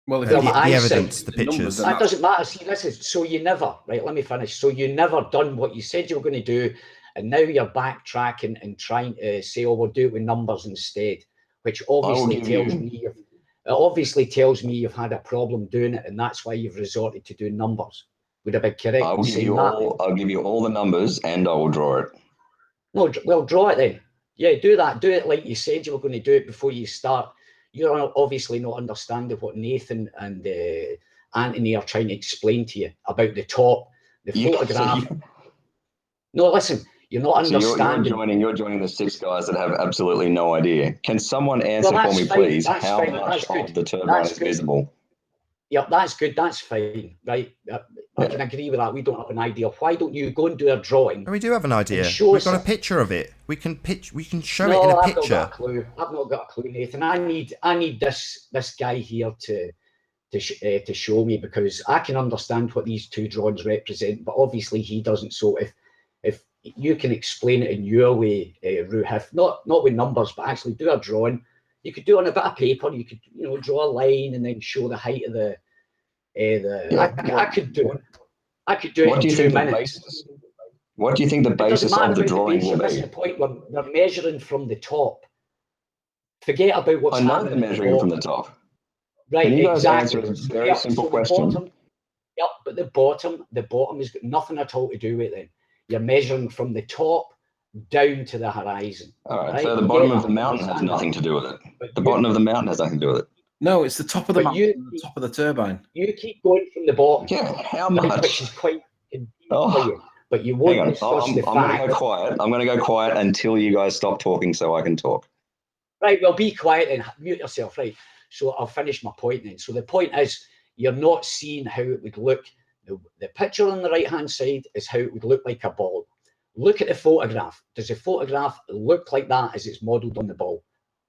Well, if The you get evidence, the numbers, pictures. then That doesn't matter. See, this is so you never, right? Let me finish. So you never done what you said you were going to do, and now you're backtracking and trying to say, "Oh, we'll do it with numbers instead," which obviously tells me you've had a problem doing it, and that's why you've resorted to doing numbers. Would I be correct I in will give saying you that? I'll give you all the numbers, and I will draw it. No, well, draw it then. Yeah, do that. Do it like you said you were going to do it before you start. You're obviously not understanding what Nathan and Anthony are trying to explain to you about the top, the photograph. No, listen, you're not So understanding. you're joining the six guys that have absolutely no idea. Can someone answer for that's me, fine. please, That's how fine. much That's good. of the turbine That's is good. visible? Yeah, that's good. That's fine, right? I can agree with that. We don't have an idea. Why don't you go and do a drawing? Oh, we do have an idea. show We've us got a it. picture of it. We can show No, it in a I've not got picture. a clue. I've not got a clue, Nathan. I need this guy here to to show me, because I can understand what these two drawings represent, but obviously he doesn't. So if you can explain it in your way, Ruhif, not with numbers, but actually do a drawing. You could do it on a bit of paper. You could, draw a line and then show the height of the. I could do it. I could do it in 2 minutes. What do you think the It doesn't basis matter of the about drawing base, will that's be? the point. We're measuring from the top. Forget about what's I know happening. they're measuring from the top. Right, Can you guys exactly. answer a very simple question? Yep, but the bottom has got nothing at all to do with it. You're measuring from the top down to the horizon. All right, so the bottom of the mountain has nothing to do with it. The bottom of the mountain has nothing to do with it. No, it's the top of the mountain and the top of the turbine. You keep going from the bottom. Yeah, how much? Which is quite convenient for you. But you won't discuss the fact. I'm going to go quiet. I'm going to go quiet until you guys stop talking so I can talk. Right, well, be quiet and mute yourself, right? So I'll finish my point then. So the point is, you're not seeing how it would look. The picture on the right-hand side is how it would look like a ball. Look at the photograph. Does the photograph look like that as it's modelled on the ball?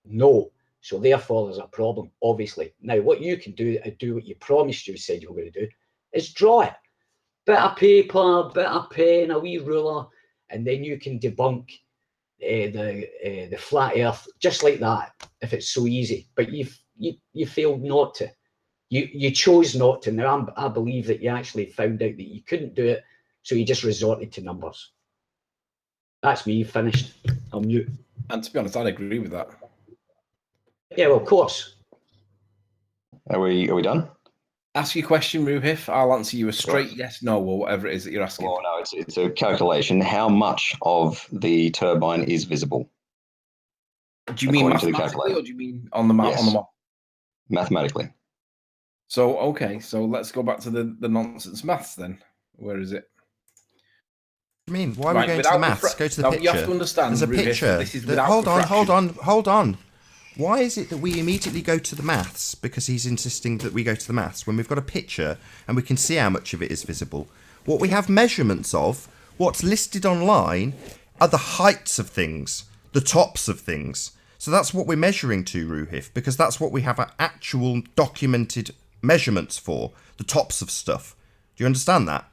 No. So therefore, there's a problem, obviously. Now, what you can do what you promised you said you were going to do, is draw it. Bit of paper, bit of pen, a wee ruler, and then you can debunk the flat Earth just like that, if it's so easy. But you failed not to. You chose not to. Now I believe that you actually found out that you couldn't do it, so you just resorted to numbers. That's me finished. I'll mute. And to be honest, I'd agree with that. Yeah, well, of course. Are we done? Ask your question, Ruhif. I'll answer you a straight yes, no, or whatever it is that you're asking. Well, no, it's a calculation. How much of the turbine is visible? Do you mean mathematically, or do you mean on the map? Yes. On the map? Mathematically. So okay, so let's go back to the nonsense maths then. Where is it? I mean, why are we going to the maths? Go to the picture. You have to understand. There's a picture. This is Hold on. Why is it that we immediately go to the maths? Because he's insisting that we go to the maths when we've got a picture and we can see how much of it is visible. What we have measurements of, what's listed online, are the heights of things, the tops of things. So that's what we're measuring to, Ruhif, because that's what we have actual documented measurements for, the tops of stuff. Do you understand that?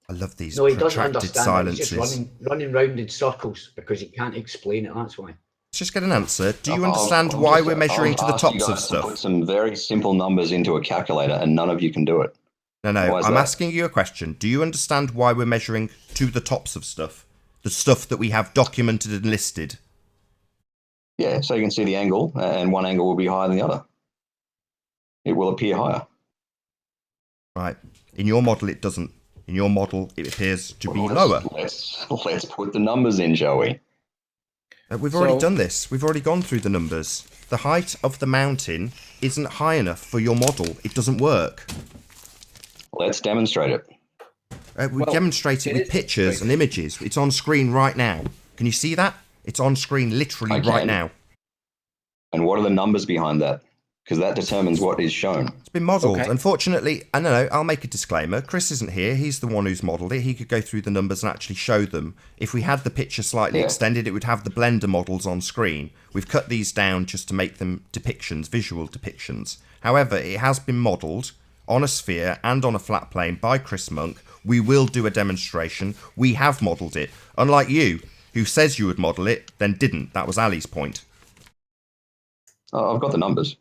I love these protracted silences. He's just running round in circles because he can't explain it, that's why. Let's just get an answer. Do you understand why we're measuring to the tops of stuff? Put some very simple numbers into a calculator and none of you can do it. No, I'm asking you a question. Do you understand why we're measuring to the tops of stuff? The stuff that we have documented and listed? Yeah, so you can see the angle, and one angle will be higher than the other. It will appear higher. Right. In your model, it doesn't. In your model, it appears to be lower. Let's put the numbers in, shall we? We've already done this. We've already gone through the numbers. The height of the mountain isn't high enough for your model. It doesn't work. Let's demonstrate it. We demonstrate it with pictures and images. It's on screen right now. Can you see that? It's on screen literally right now. And what are the numbers behind that? Because that determines what is shown. It's been modelled. Okay. Unfortunately, I don't know, I'll make a disclaimer. Chris isn't here. He's the one who's modelled it. He could go through the numbers and actually show them. If we had the picture slightly extended, it would have the Blender models on screen. We've cut these down just to make them depictions, visual depictions. However, it has been modelled on a sphere and on a flat plane by Chris Monk. We will do a demonstration. We have modelled it. Unlike you, who says you would model it, then didn't. That was Ali's point. Oh, I've got the numbers.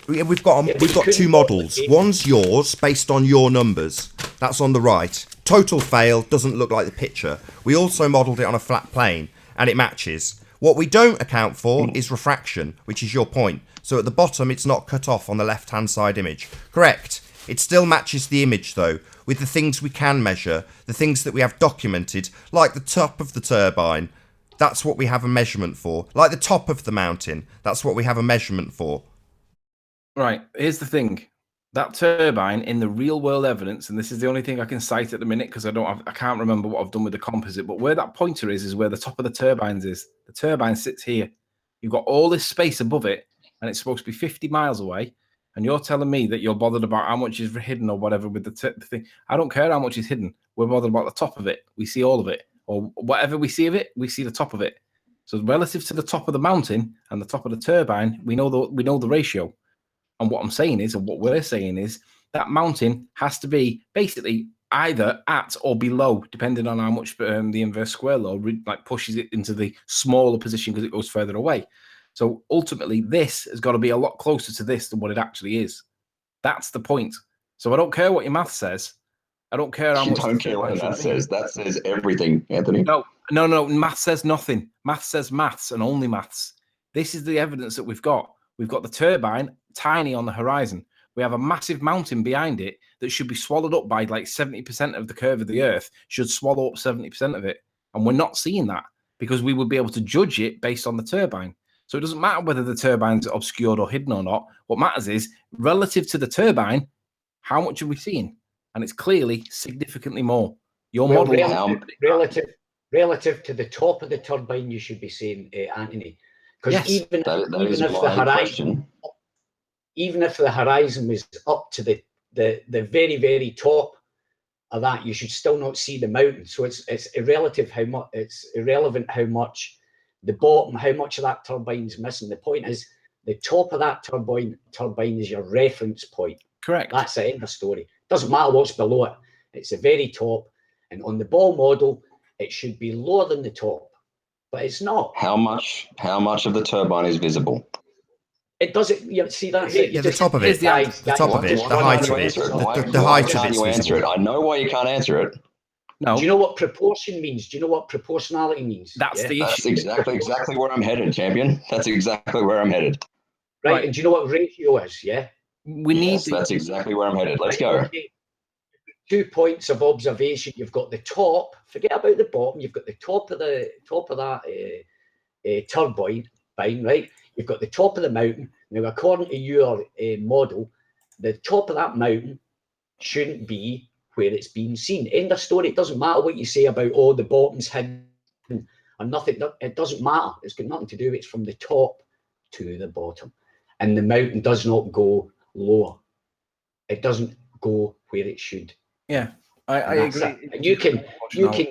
We've got two models. One's yours, based on your numbers. That's on the right. Total fail, doesn't look like the picture. We also modelled it on a flat plane, and it matches. What we don't account for is refraction, which is your point. So at the bottom, it's not cut off on the left-hand side image. Correct. It still matches the image, though, with the things we can measure, the things that we have documented, like the top of the turbine. That's what we have a measurement for. Like the top of the mountain, that's what we have a measurement for. Right, here's the thing. That turbine in the real world evidence, and this is the only thing I can cite at the minute because I can't remember what I've done with the composite, but where that pointer is where the top of the turbines is. The turbine sits here. You've got all this space above it, and it's supposed to be 50 miles away, and you're telling me that you're bothered about how much is hidden or whatever with the thing. I don't care how much is hidden. We're bothered about the top of it. We see all of it. Or whatever we see of it, we see the top of it. So relative to the top of the mountain and the top of the turbine, we know the ratio. And what I'm saying is, and what we're saying is, that mountain has to be basically either at or below, depending on how much the inverse square law pushes it into the smaller position because it goes further away. So ultimately, this has got to be a lot closer to this than what it actually is. That's the point. So I don't care what your math says. I don't care how much. You don't care what that says. That says everything, Anthony. No. Math says nothing. Math says maths and only maths. This is the evidence that we've got. We've got the turbine tiny on the horizon. We have a massive mountain behind it that should be swallowed up by like 70% of the curve of the Earth, should swallow up 70% of it. And we're not seeing that because we would be able to judge it based on the turbine. So it doesn't matter whether the turbine's obscured or hidden or not. What matters is, relative to the turbine, how much are we seeing? And it's clearly significantly more. Your model... Relative to the top of the turbine, you should be saying, Anthony. Because yes, even if the horizon was up to the very, very top of that, you should still not see the mountain. So it's irrelevant how much the bottom, how much of that turbine's missing. The point is, the top of that turbine is your reference point. Correct. That's the end of the story. Doesn't matter what's below it. It's the very top. And on the ball model, it should be lower than the top, but it's not. How much of the turbine is visible? It doesn't. You see that? Yeah, the top of it. The top of it. The height of it. The height of it's visible. I know why you can't answer it. No. Do you know what proportion means? Do you know what proportionality means? That's the issue. That's exactly where I'm headed, champion. That's exactly where I'm headed. Right. And do you know what ratio is? Yeah. That's exactly where I'm headed. Let's go. 2 points of observation. You've got the top. Forget about the bottom. You've got the top of that turbine, right? You've got the top of the mountain. Now, according to your model, the top of that mountain shouldn't be where it's being seen. End of story. It doesn't matter what you say about the bottom's hidden or nothing. It doesn't matter. It's got nothing to do. It's from the top to the bottom, and the mountain does not go lower. It doesn't go where it should. Yeah, I agree. And you can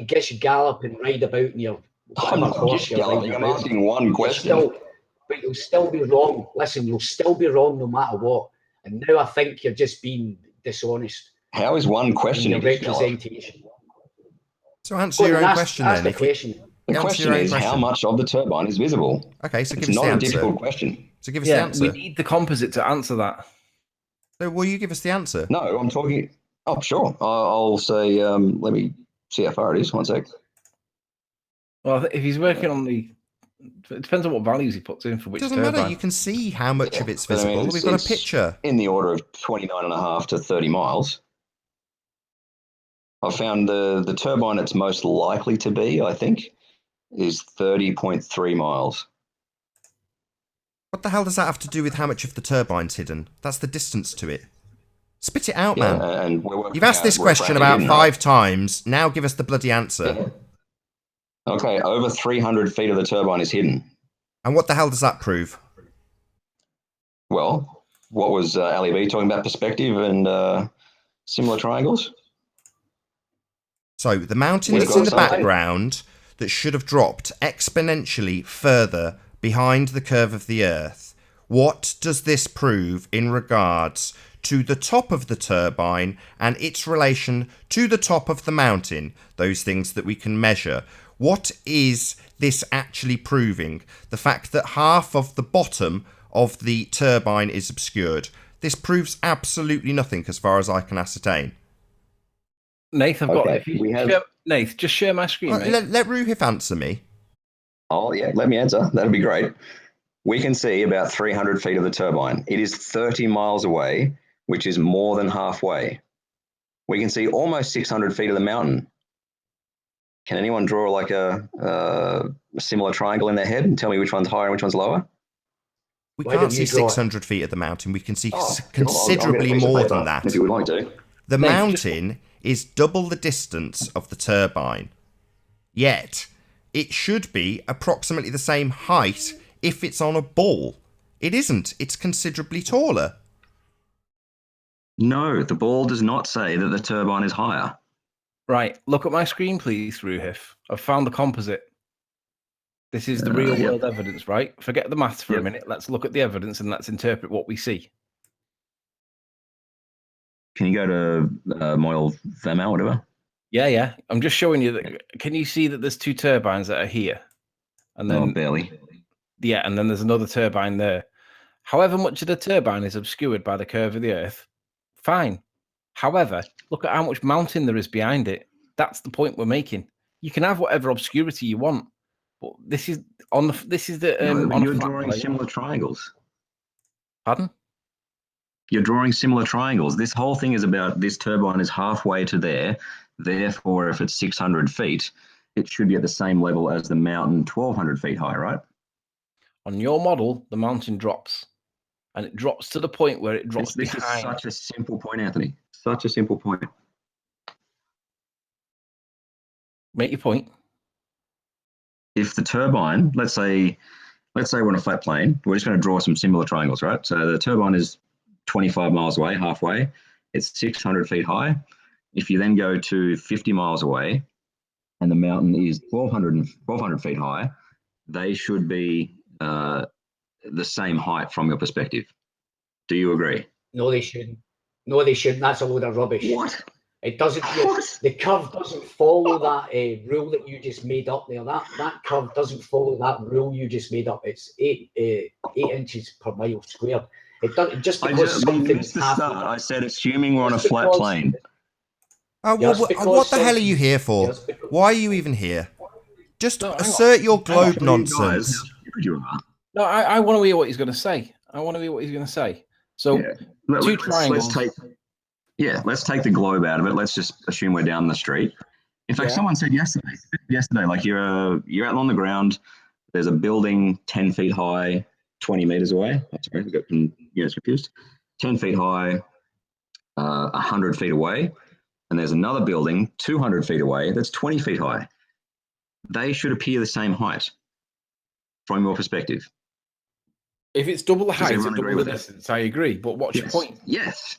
gish gallop and ride about in your horse you're riding about. I'm asking one question. But you'll still be wrong. Listen, you'll still be wrong no matter what. And now I think you're just being dishonest. How is one question in your representation? So answer your own question then. The question. The question is how much of the turbine is visible? Okay, so give us the answer. It's not a difficult question. So give us the answer. We need the composite to answer that. So will you give us the answer? No, I'm talking... Oh, sure. I'll say, let me see how far it is. 1 sec. Well, if he's working on the... It depends on what values he puts in for which turbine. It doesn't matter. You can see how much of it's visible. We've got a picture. In the order of 29.5 to 30 miles. I found the turbine it's most likely to be, I think, is 30.3 miles. What the hell does that have to do with how much of the turbine's hidden? That's the distance to it. Spit it out, man. And you've asked this question about 5 times. Now give us the bloody answer. Yeah. Okay, over 300 feet of the turbine is hidden. And what the hell does that prove? Well, what was Ali B talking about, perspective and similar triangles? So the mountain is in the background that should have dropped exponentially further behind the curve of the Earth. What does this prove in regards to the top of the turbine and its relation to the top of the mountain? Those things that we can measure. What is this actually proving? The fact that half of the bottom of the turbine is obscured. This proves absolutely nothing as far as I can ascertain. Nath, Nath, just share my screen, mate. Let Ruhif answer me. Oh, yeah, let me answer. That'd be great. We can see about 300 feet of the turbine. It is 30 miles away, which is more than halfway. We can see almost 600 feet of the mountain. Can anyone draw like a similar triangle in their head and tell me which one's higher and which one's lower? We can't see 600 feet of the mountain. We can see considerably more than that. If you would like to. The mountain is double the distance of the turbine. Yet, it should be approximately the same height if it's on a ball. It isn't. It's considerably taller. No, the ball does not say that the turbine is higher. Right, look at my screen, please, Ruhif. I've found the composite. This is the real Yep. world evidence, right? Forget the maths for a Yep. minute. Let's look at the evidence and let's interpret what we see. Can you go to Moyle Vemo, whatever? Yeah. I'm just showing you that. Can you see that there's two turbines that are here? And No, then, barely. yeah, and then there's another turbine there. However much of the turbine is obscured by the curve of the Earth, fine. However, look at how much mountain there is behind it. That's the point we're making. You can have whatever obscurity you want, but this is on the. This is the. No, but on a you're flat drawing plane. similar triangles. Pardon? You're drawing similar triangles. This whole thing is about this turbine is halfway to there. Therefore, if it's 600 feet, it should be at the same level as the mountain 1,200 feet high, right? On your model, the mountain drops, and it drops to the point where it drops This is behind. such a simple point, Anthony. Such a simple point. Make your point. If the turbine, let's say we're on a flat plane, we're just going to draw some similar triangles, right? So the turbine is 25 miles away, halfway. It's 600 feet high. If you then go to 50 miles away and the mountain is 1,200 feet high, they should be the same height from your perspective. Do you agree? No, they shouldn't. No, they shouldn't. That's a load of rubbish. What? It doesn't. What? The curve doesn't follow that rule that you just made up there. That curve doesn't follow that rule you just made up. It's 8 inches per mile squared. It doesn't just because You something's missed the start. I said assuming we're on a Just flat because- plane. What the hell are you here for? Just because- Why are you even here? Just No, hang on. assert your globe I'll show you guys nonsense. how stupid you are. No, I want to hear what he's going to say. So, Yeah. two triangles. Let's take the globe out of it. Let's just assume we're down the street. In fact, Yeah. someone said yesterday, like you're out on the ground. There's a building 10 feet high, 20 meters away. Sorry, I got confused. 10 feet high, 100 feet away, and there's another building 200 feet away that's 20 feet high. They should appear the same height from your perspective. If it's double the Does height and everyone agree double the with that? distance, I agree. But what's your point? Yes.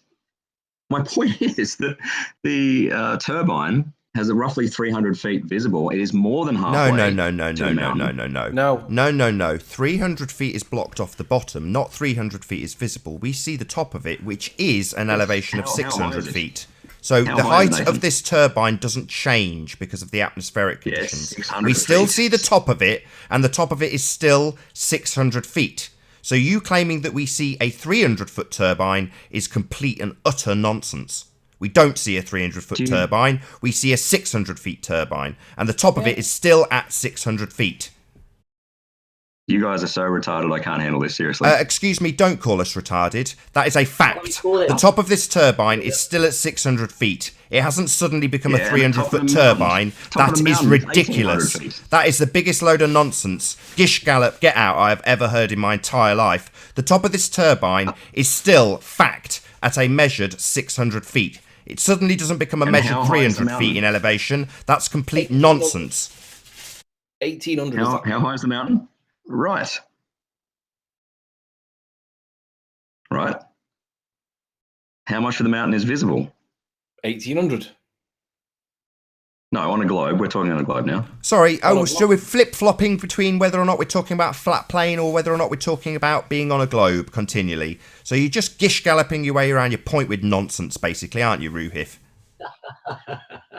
My point is that the turbine has a roughly 300 feet visible. It is more than halfway. No. 300 feet is blocked off the bottom, not 300 feet is visible. We see the top of it, which is an elevation of How high 600 is it? feet. So How the high is it, height Nathan? of this turbine doesn't change because of the atmospheric Yes, conditions. 600 We still feet. see the top of it, and the top of it is still 600 feet. So you claiming that we see a 300-foot turbine is complete and utter nonsense. We don't see a 300-foot turbine. We see a 600-feet turbine, and the top of it is still at 600 feet. You guys are so retarded, I can't handle this, seriously. Excuse me, don't call us retarded. That is a fact. The top of this turbine is still at 600 feet. It hasn't suddenly become a Yeah, and the top of 300-foot the turbine. mountain- top of That the is mountain is 1,800 ridiculous. feet. That is the biggest load of nonsense, gish gallop, get out, I have ever heard in my entire life. The top of this turbine is still, fact, at a measured 600 feet. It suddenly doesn't become a And measured how high is the 300 feet mountain? in elevation. That's complete nonsense. 1800. How high is the mountain? Right. Right. How much of the mountain is visible? 1800. No, on a globe. We're talking on a globe now. Sorry, so we're flip-flopping between whether or not we're talking about a flat plane or whether or not we're talking about being on a globe continually. So you're just gish-galloping your way around your point with nonsense, basically, aren't you, Ruhif?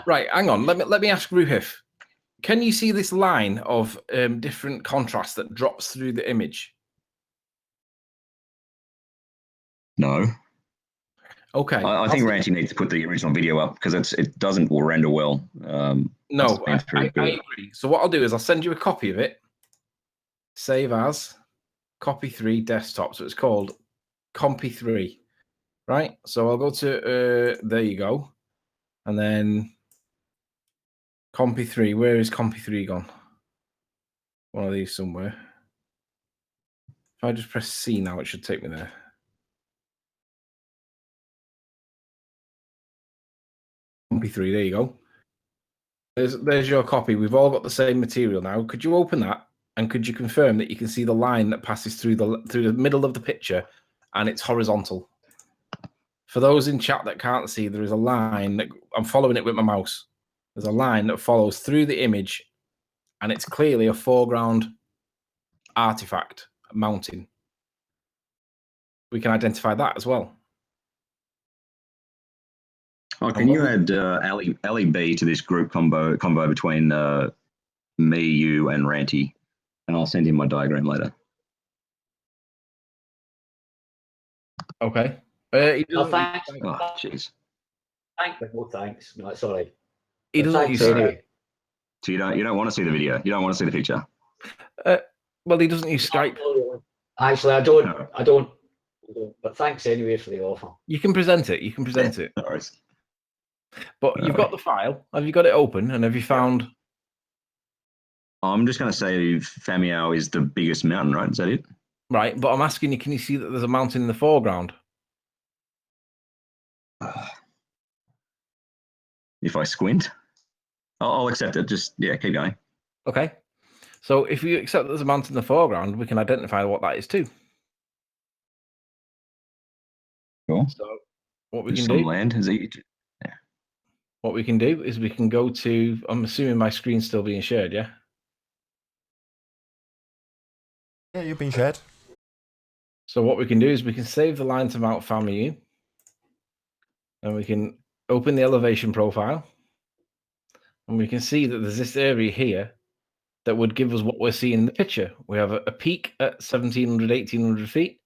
Right, hang on. Let me ask Ruhif. Can you see this line of different contrast that drops through the image? No. Okay. I think Ranty needs to put the original video up because it doesn't render well. No, I agree. So what I'll do is I'll send you a copy of it. Save as copy 3 desktop. So it's called Compy 3, right? So I'll go to there you go, and then Compy 3. Where is Compy 3 gone? One of these somewhere. If I just press C now, it should take me there. Compy 3. There you go. There's your copy. We've all got the same material now. Could you open that and could you confirm that you can see the line that passes through the middle of the picture and it's horizontal? For those in chat that can't see, there is a line that I'm following it with my mouse. There's a line that follows through the image and it's clearly a foreground artifact mountain, we can identify that as well. Oh, can you add Ali B to this group combo between me, you, and Ranty, and I'll send him my diagram later. Okay. Thanks. Oh, jeez. Thanks. No, it's all right. He doesn't use anyway. So you don't want to see the video. You don't want to see the picture. Well, he doesn't use Skype. Actually, I don't. But thanks anyway for the offer. You can present it. You can present it. No worries. But you've got the file. Have you got it open? And have you found? I'm just going to say Famiao is the biggest mountain, right? Is that it? Right, but I'm asking you, can you see that there's a mountain in the foreground? If I squint, I'll accept it. Just, yeah, keep going. Okay. So if you accept that there's a mountain in the foreground, we can identify what that is too. Cool. So what we There's can some do, land. Is it? what we can do is we can go to, I'm assuming my screen's still being shared, yeah? Yeah, you've been shared. So what we can do is we can save the line to Mount Famiu, and we can open the elevation profile, and we can see that there's this area here that would give us what we're seeing in the picture. We have a peak at 1,700, 1,800 feet,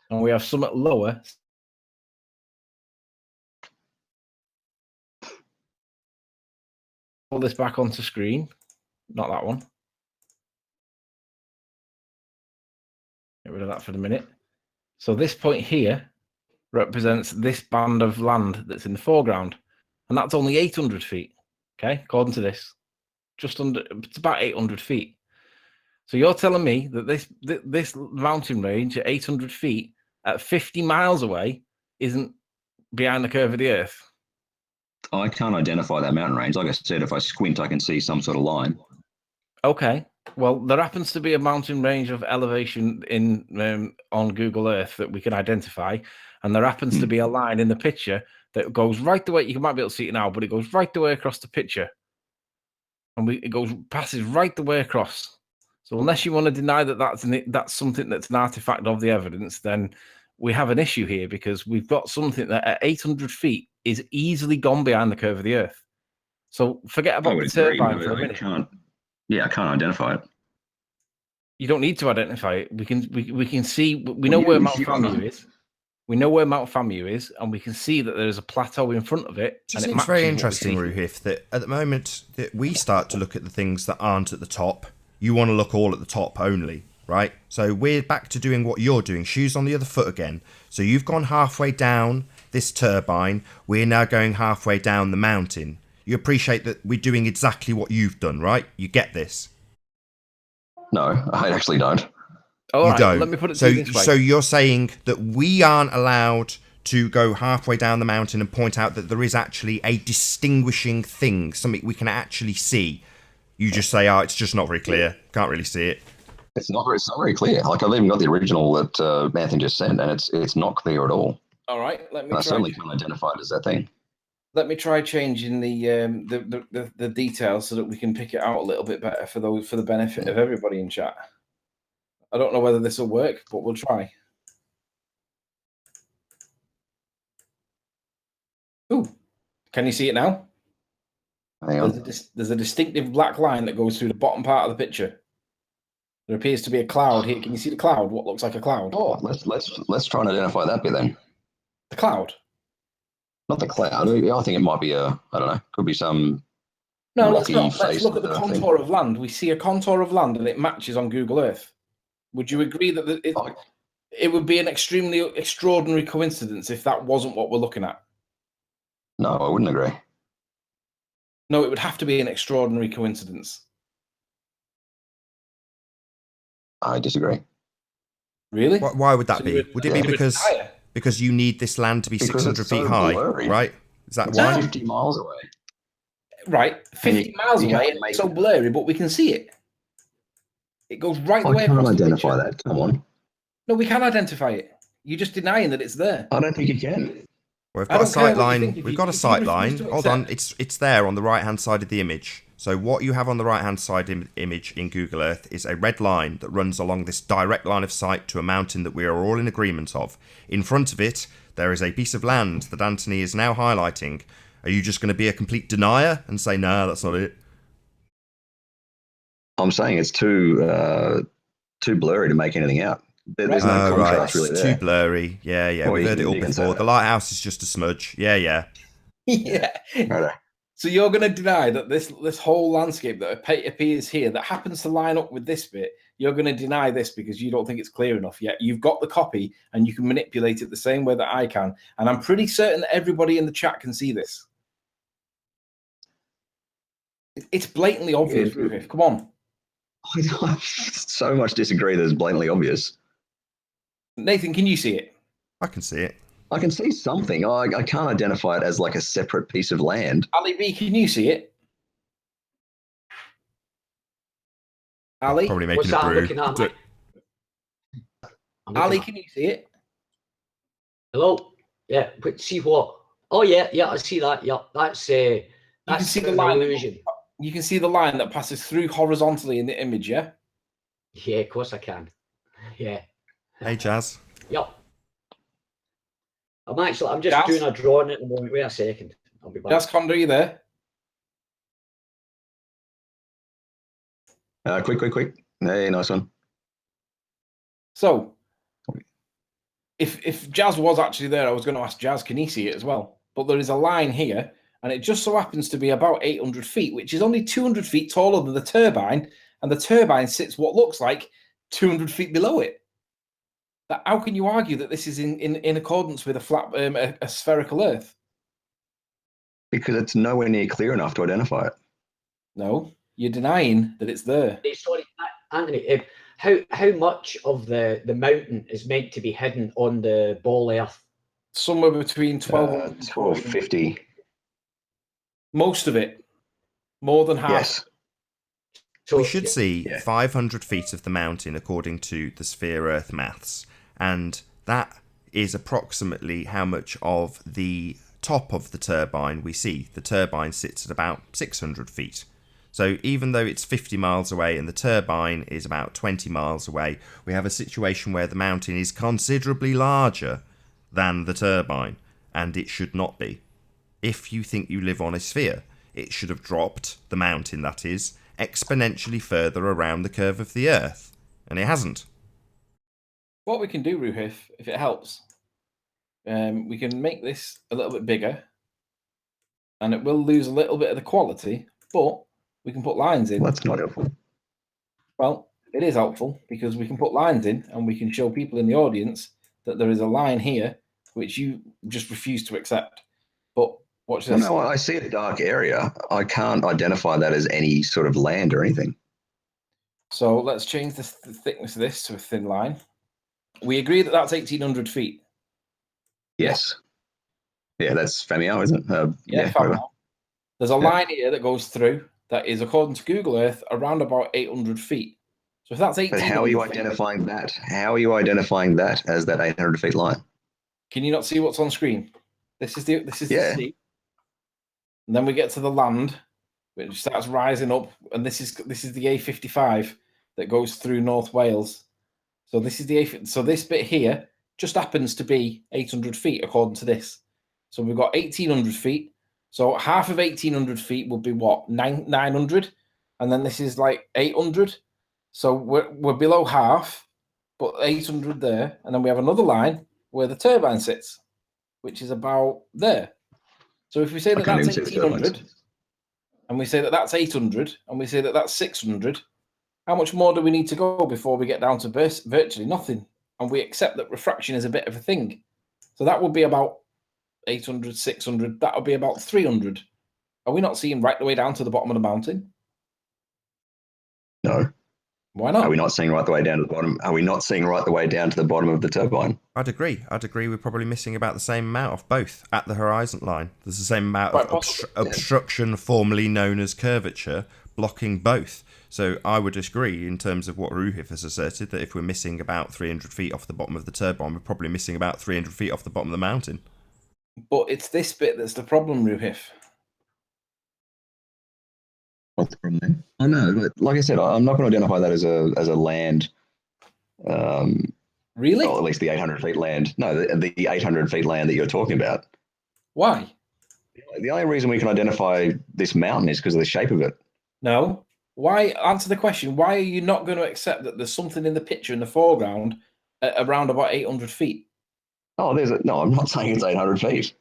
and we have some at lower. Pull this back onto screen, not that one. Get rid of that for the minute. So this point here represents this band of land that's in the foreground, and that's only 800 feet. Okay, according to this, just under, it's about 800 feet. So you're telling me that this mountain range at 800 feet at 50 miles away isn't behind the curve of the Earth? I can't identify that mountain range. Like I said, if I squint, I can see some sort of line. Okay. Well, there happens to be a mountain range of elevation in on Google Earth that we can identify, and there happens to be a line in the picture that goes right the way. You might be able to see it now, but it goes right the way across the picture, and it passes right the way across. So unless you want to deny that that's something that's an artifact of the evidence, then we have an issue here, because we've got something that at 800 feet is easily gone behind the curve of the Earth. So forget about the turbine for a minute. I can't identify it. You don't need to identify it. We can see. We know where Mount Famiu is. We know where Mount Famiu is, and we can see that there is a plateau in front of it. It just seems very interesting, Ruhif, that at the moment that we start to look at the things that aren't at the top, you want to look all at the top only, right? So we're back to doing what you're doing, shoes on the other foot again. So you've gone halfway down this turbine. We're now going halfway down the mountain. You appreciate that we're doing exactly what you've done, right? You get this? No, I actually don't. All right, don't. Let me put it this way. So you're saying that we aren't allowed to go halfway down the mountain and point out that there is actually a distinguishing thing, something we can actually see. You just say, it's just not very clear. Can't really see it. It's not very clear. Like, I've even got the original that Nathan just sent, and it's not clear at all. All right, let me. I certainly can't identify it as that thing. Let me try changing the details so that we can pick it out a little bit better for the benefit of everybody in chat. I don't know whether this will work, but we'll try. Ooh, can you see it now? Hang on. There's a distinctive black line that goes through the bottom part of the picture. There appears to be a cloud here. Can you see the cloud? What looks like a cloud? Oh, let's try and identify that bit then. The cloud. Not the cloud. I think it might be I don't know. Could be some. No, let's not. Let's look at the contour of land. We see a contour of land, and it matches on Google Earth. Would you agree that it would be an extremely extraordinary coincidence if that wasn't what we're looking at? No, I wouldn't agree. No, it would have to be an extraordinary coincidence. I disagree. Really? Why would that be? Would it be because you need this land to be 600 feet high, right? Is that why? 50 miles away. Right, 50 miles away, and it's so blurry, but we can see it. It goes right the way across the picture. I can't identify that. Come on. No, we can identify it. You're just denying that it's there. I don't think you can. We've got a sight line. We've got a sight line. Hold on, it's there on the right-hand side of the image. So what you have on the right-hand side image in Google Earth is a red line that runs along this direct line of sight to a mountain that we are all in agreement of. In front of it, there is a piece of land that Anthony is now highlighting. Are you just going to be a complete denier and say, no, that's not it? I'm saying it's too blurry to make anything out. There's no contrast really there. Too blurry. Yeah. We've heard it all before. The lighthouse is just a smudge. Yeah. Yeah. Right. So you're going to deny that this whole landscape that appears here, that happens to line up with this bit, you're going to deny this because you don't think it's clear enough yet. You've got the copy and you can manipulate it the same way that I can. And I'm pretty certain that everybody in the chat can see this. It's blatantly obvious, Rufus. Come on. I so much disagree that it's blatantly obvious. Nathan, can you see it? I can see it. I can see something. I can't identify it as like a separate piece of land. Ali B, can you see it? Ali? Probably making a brew. Ali, can you see it? Hello? Yeah, but see what? Oh, yeah, I see that. Yeah, that's you can see the line. Illusion. You can see the line that passes through horizontally in the image, yeah? Yeah, of course I can. Yeah. Hey, Jazz. Yep. I'm just Jazz? doing a drawing at the moment. Wait a second. I'll be back. Jazz Condor, are you there? Quick. Hey, nice one. So, if Jazz was actually there, I was going to ask Jazz, can he see it as well? But there is a line here, and it just so happens to be about 800 feet, which is only 200 feet taller than the turbine, and the turbine sits what looks like 200 feet below it. How can you argue that this is in accordance with a flat, a spherical Earth? Because it's nowhere near clear enough to identify it. No, you're denying that it's there. Sorry, Anthony. How much of the mountain is meant to be hidden on the ball Earth? Somewhere between 12 and 1250. Most of it, more than half. Yes. So we should see 500 feet of the mountain according to the Sphere Earth maths, and that is approximately how much of the top of the turbine we see. The turbine sits at about 600 feet. So even though it's 50 miles away and the turbine is about 20 miles away, we have a situation where the mountain is considerably larger than the turbine, and it should not be. If you think you live on a sphere, it should have dropped, the mountain that is, exponentially further around the curve of the Earth, and it hasn't. What we can do, Ruhif, if it helps, we can make this a little bit bigger, and it will lose a little bit of the quality, but we can put lines in. Well, that's not helpful. Well, it is helpful because we can put lines in and we can show people in the audience that there is a line here which you just refuse to accept. But watch this. Well, no, I see a dark area. I can't identify that as any sort of land or anything. So let's change the thickness of this to a thin line. We agree that that's 1,800 feet. Yes. Yeah, that's Famio, isn't it? Yeah, there's a line here that goes through that is, according to Google Earth, around about 800 feet. So if that's 1,800 But how are you identifying that? How are you identifying that as that 800 feet line? Can you not see what's on screen? This is the sea. And then we get to the land, which starts rising up, and this is the A55 that goes through North Wales. So this is so this bit here just happens to be 800 feet according to this. So we've got 1,800 feet. So half of 1,800 feet would be what, 900, and then this is like 800. So we're below half, but 800 there, and then we have another line where the turbine sits, which is about there. So if we say that that's 1,800, and we say that that's 800, and we say that that's 600, how much more do we need to go before we get down to virtually nothing? And we accept that refraction is a bit of a thing. So that would be about 800, 600, that would be about 300. Are we not seeing right the way down to the bottom of the mountain? No. Why not? Are we not seeing right the way down to the bottom? Are we not seeing right the way down to the bottom of the turbine? I'd agree. We're probably missing about the same amount of both at the horizon line. There's the same amount of obstruction, formerly known as curvature, blocking both. So I would agree in terms of what Ruhif has asserted, that if we're missing about 300 feet off the bottom of the turbine, we're probably missing about 300 feet off the bottom of the mountain. But it's this bit that's the problem, Ruhif. What's the problem there? Oh no, but like I said, I'm not going to identify that as a land. Really? Or at least the 800 feet land. No, the 800 feet land that you're talking about. Why? The only reason we can identify this mountain is because of the shape of it. No. Why? Answer the question. Why are you not going to accept that there's something in the picture in the foreground at around about 800 feet? Oh, no, I'm not saying it's 800 feet.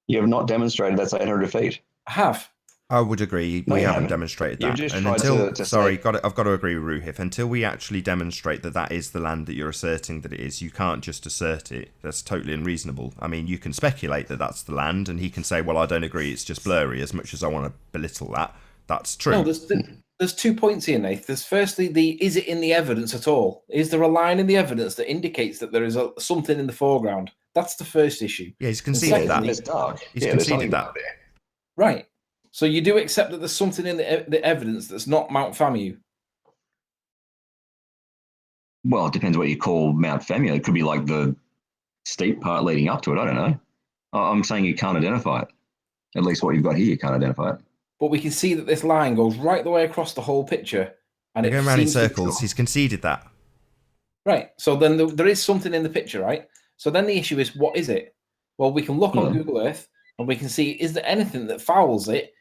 You have not demonstrated that's 800 feet. I have. I would agree. No, We you haven't haven't. demonstrated You've that. just And tried until, to sorry, say- I've got to agree with Ruhif. Until we actually demonstrate that that is the land that you're asserting that it is, you can't just assert it. That's totally unreasonable. I mean, you can speculate that that's the land, and he can say, well, I don't agree, it's just blurry, as much as I want to belittle that. That's true. No, there's 2 points here, Nath. There's firstly is it in the evidence at all? Is there a line in the evidence that indicates that there is something in the foreground? That's the first issue. Yeah, he's conceded that. It's dark. He's there's conceded something that. there. Right. So you do accept that there's something in the evidence that's not Mount Famu? Well, it depends what you call Mount Famia. It could be like the steep part leading up to it. I don't know. I'm saying you can't identify it. At least what you've got here, you can't identify it. But we can see that this line goes right the way across the whole picture. And We're it going around in seems to- circles. He's conceded that. Right. So then there is something in the picture, right? So then the issue is, what is it? Well, we can look on Google Earth and we can see, is there anything that fouls it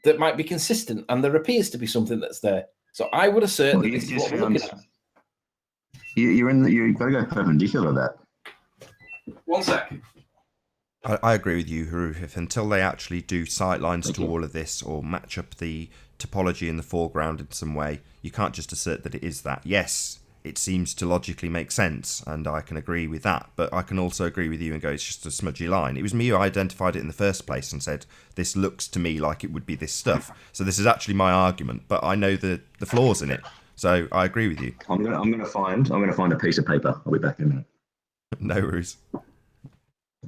that might be consistent? And there appears to be something that's there. So I would assert that this is what we're looking at. You've got to go perpendicular to that. 1 sec. I agree with you, Ruhif. Until they actually do sightlines to all of this or match up the topology in the foreground in some way, you can't just assert that it is that. Yes, it seems to logically make sense, and I can agree with that, but I can also agree with you and go, it's just a smudgy line. It was me who identified it in the first place and said, this looks to me like it would be this stuff. So this is actually my argument, but I know the flaws in it. So I agree with you. I'm gonna find a piece of paper. I'll be back in a minute. No worries.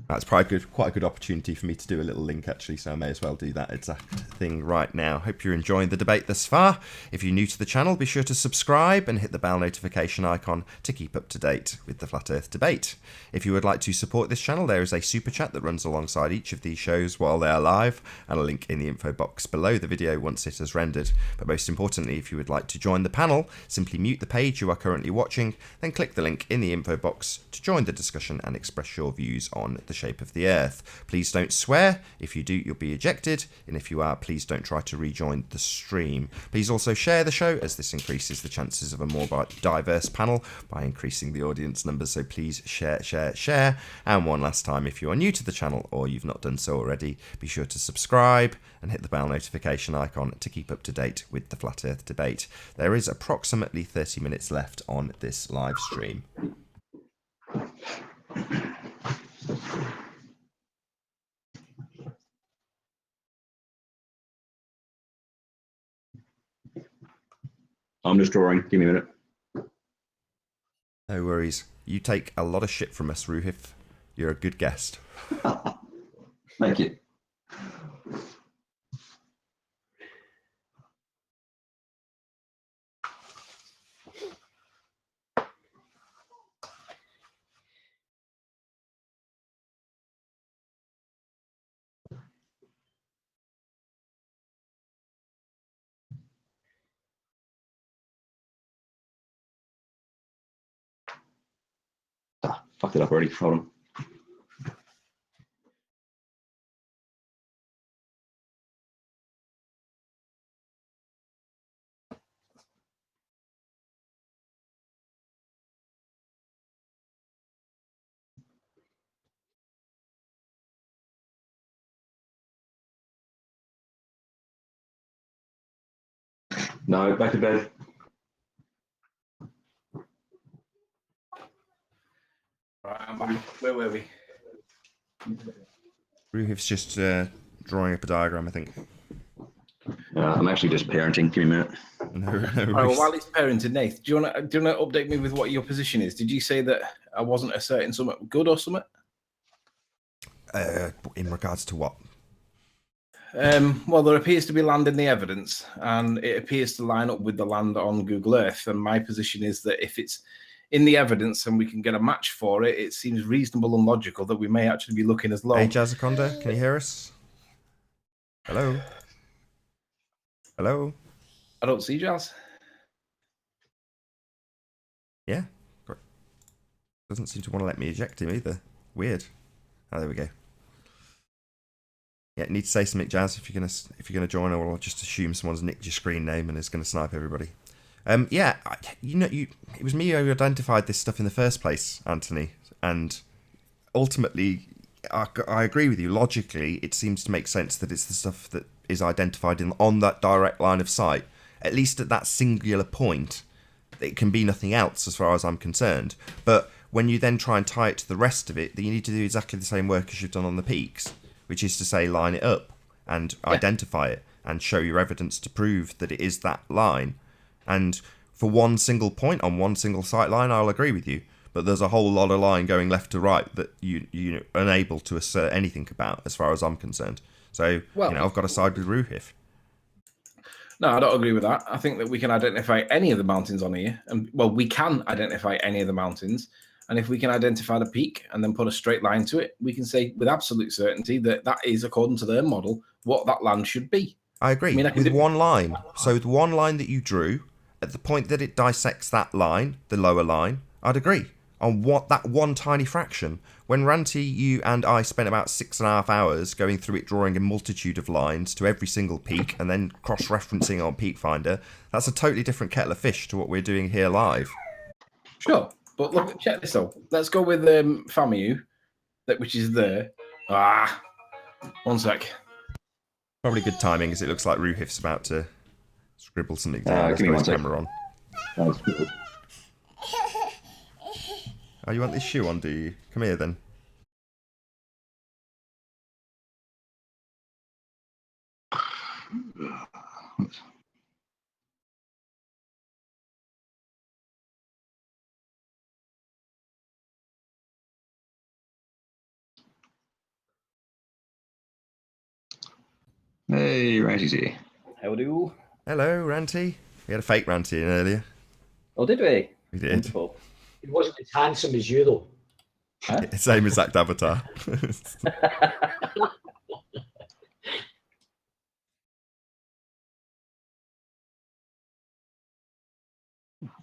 That's probably quite a good opportunity for me to do a little link, actually, so I may as well do that exact thing right now. Hope you're enjoying the debate thus far. If you're new to the channel, be sure to subscribe and hit the bell notification icon to keep up to date with the Flat Earth debate. If you would like to support this channel, there is a super chat that runs alongside each of these shows while they are live, and a link in the info box below the video once it has rendered. But most importantly, if you would like to join the panel, simply mute the page you are currently watching, then click the link in the info box to join the discussion and express your views on the shape of the Earth. Please don't swear. If you do, you'll be ejected, and if you are, please don't try to rejoin the stream. Please also share the show, as this increases the chances of a more diverse panel by increasing the audience numbers, so please share. And one last time, if you are new to the channel or you've not done so already, be sure to subscribe and hit the bell notification icon to keep up to date with the Flat Earth debate. There is approximately 30 minutes left on this live stream. I'm just drawing. Give me a minute. No worries. You take a lot of shit from us, Ruhif. You're a good guest. Thank you. Fucked it up already. Hold on. No, back to bed. Right, I'm back. Where were we? Ruhif's just drawing up a diagram, I think. I'm actually just parenting. Give me a minute. No All right, well, while it's parenting, Nath, do you want to update me with what your position is? Did you say that I wasn't asserting something good or something? In regards to what? Well, there appears to be land in the evidence, and it appears to line up with the land on Google Earth. And my position is that if it's in the evidence and we can get a match for it, it seems reasonable and logical that we may actually be looking as low. Hey, Jazzaconda, can you hear us? Hello? Hello? I don't see Jazz. Yeah. Doesn't seem to want to let me eject him either. Weird. Oh, there we go. Yeah, need to say something, Jazz, if you're gonna join, or I'll just assume someone's nicked your screen name and is gonna snipe everybody. Yeah, it was me who identified this stuff in the first place, Anthony, and ultimately, I agree with you. Logically, it seems to make sense that it's the stuff that is identified on that direct line of sight, at least at that singular point. It can be nothing else as far as I'm concerned. But when you then try and tie it to the rest of it, then you need to do exactly the same work as you've done on the peaks, which is to say line it up and identify it and show your evidence to prove that it is that line. And for one single point on one single sight line, I'll agree with you. But there's a whole lot of line going left to right that you're unable to assert anything about, as far as I'm concerned. So, I've got to side with Ruhif. No, I don't agree with that. I think that we can identify any of the mountains on here. And, well, we can identify any of the mountains. And if we can identify the peak and then put a straight line to it, we can say with absolute certainty that that is, according to their model, what that land should be. I agree. With one line. So the one line that you drew, at the point that it dissects that line, the lower line, I'd agree. On what that one tiny fraction. When Ranty, you and I spent about 6.5 hours going through it, drawing a multitude of lines to every single peak and then cross-referencing on Peak Finder, that's a totally different kettle of fish to what we're doing here live. Sure, but look, check this out. Let's go with FAMU, which is there. One sec. Probably good timing, as it looks like Ruhif's about to scribble something down. Let's give me got one his sec. camera on. Oh, you want this shoe on, do you? Come here, then. Hey, Ranty's here. How do? Hello, Ranty. We had a fake Ranty in earlier. Oh, did we? We did. Wonderful. He wasn't as handsome as you, though. Huh? Same exact avatar.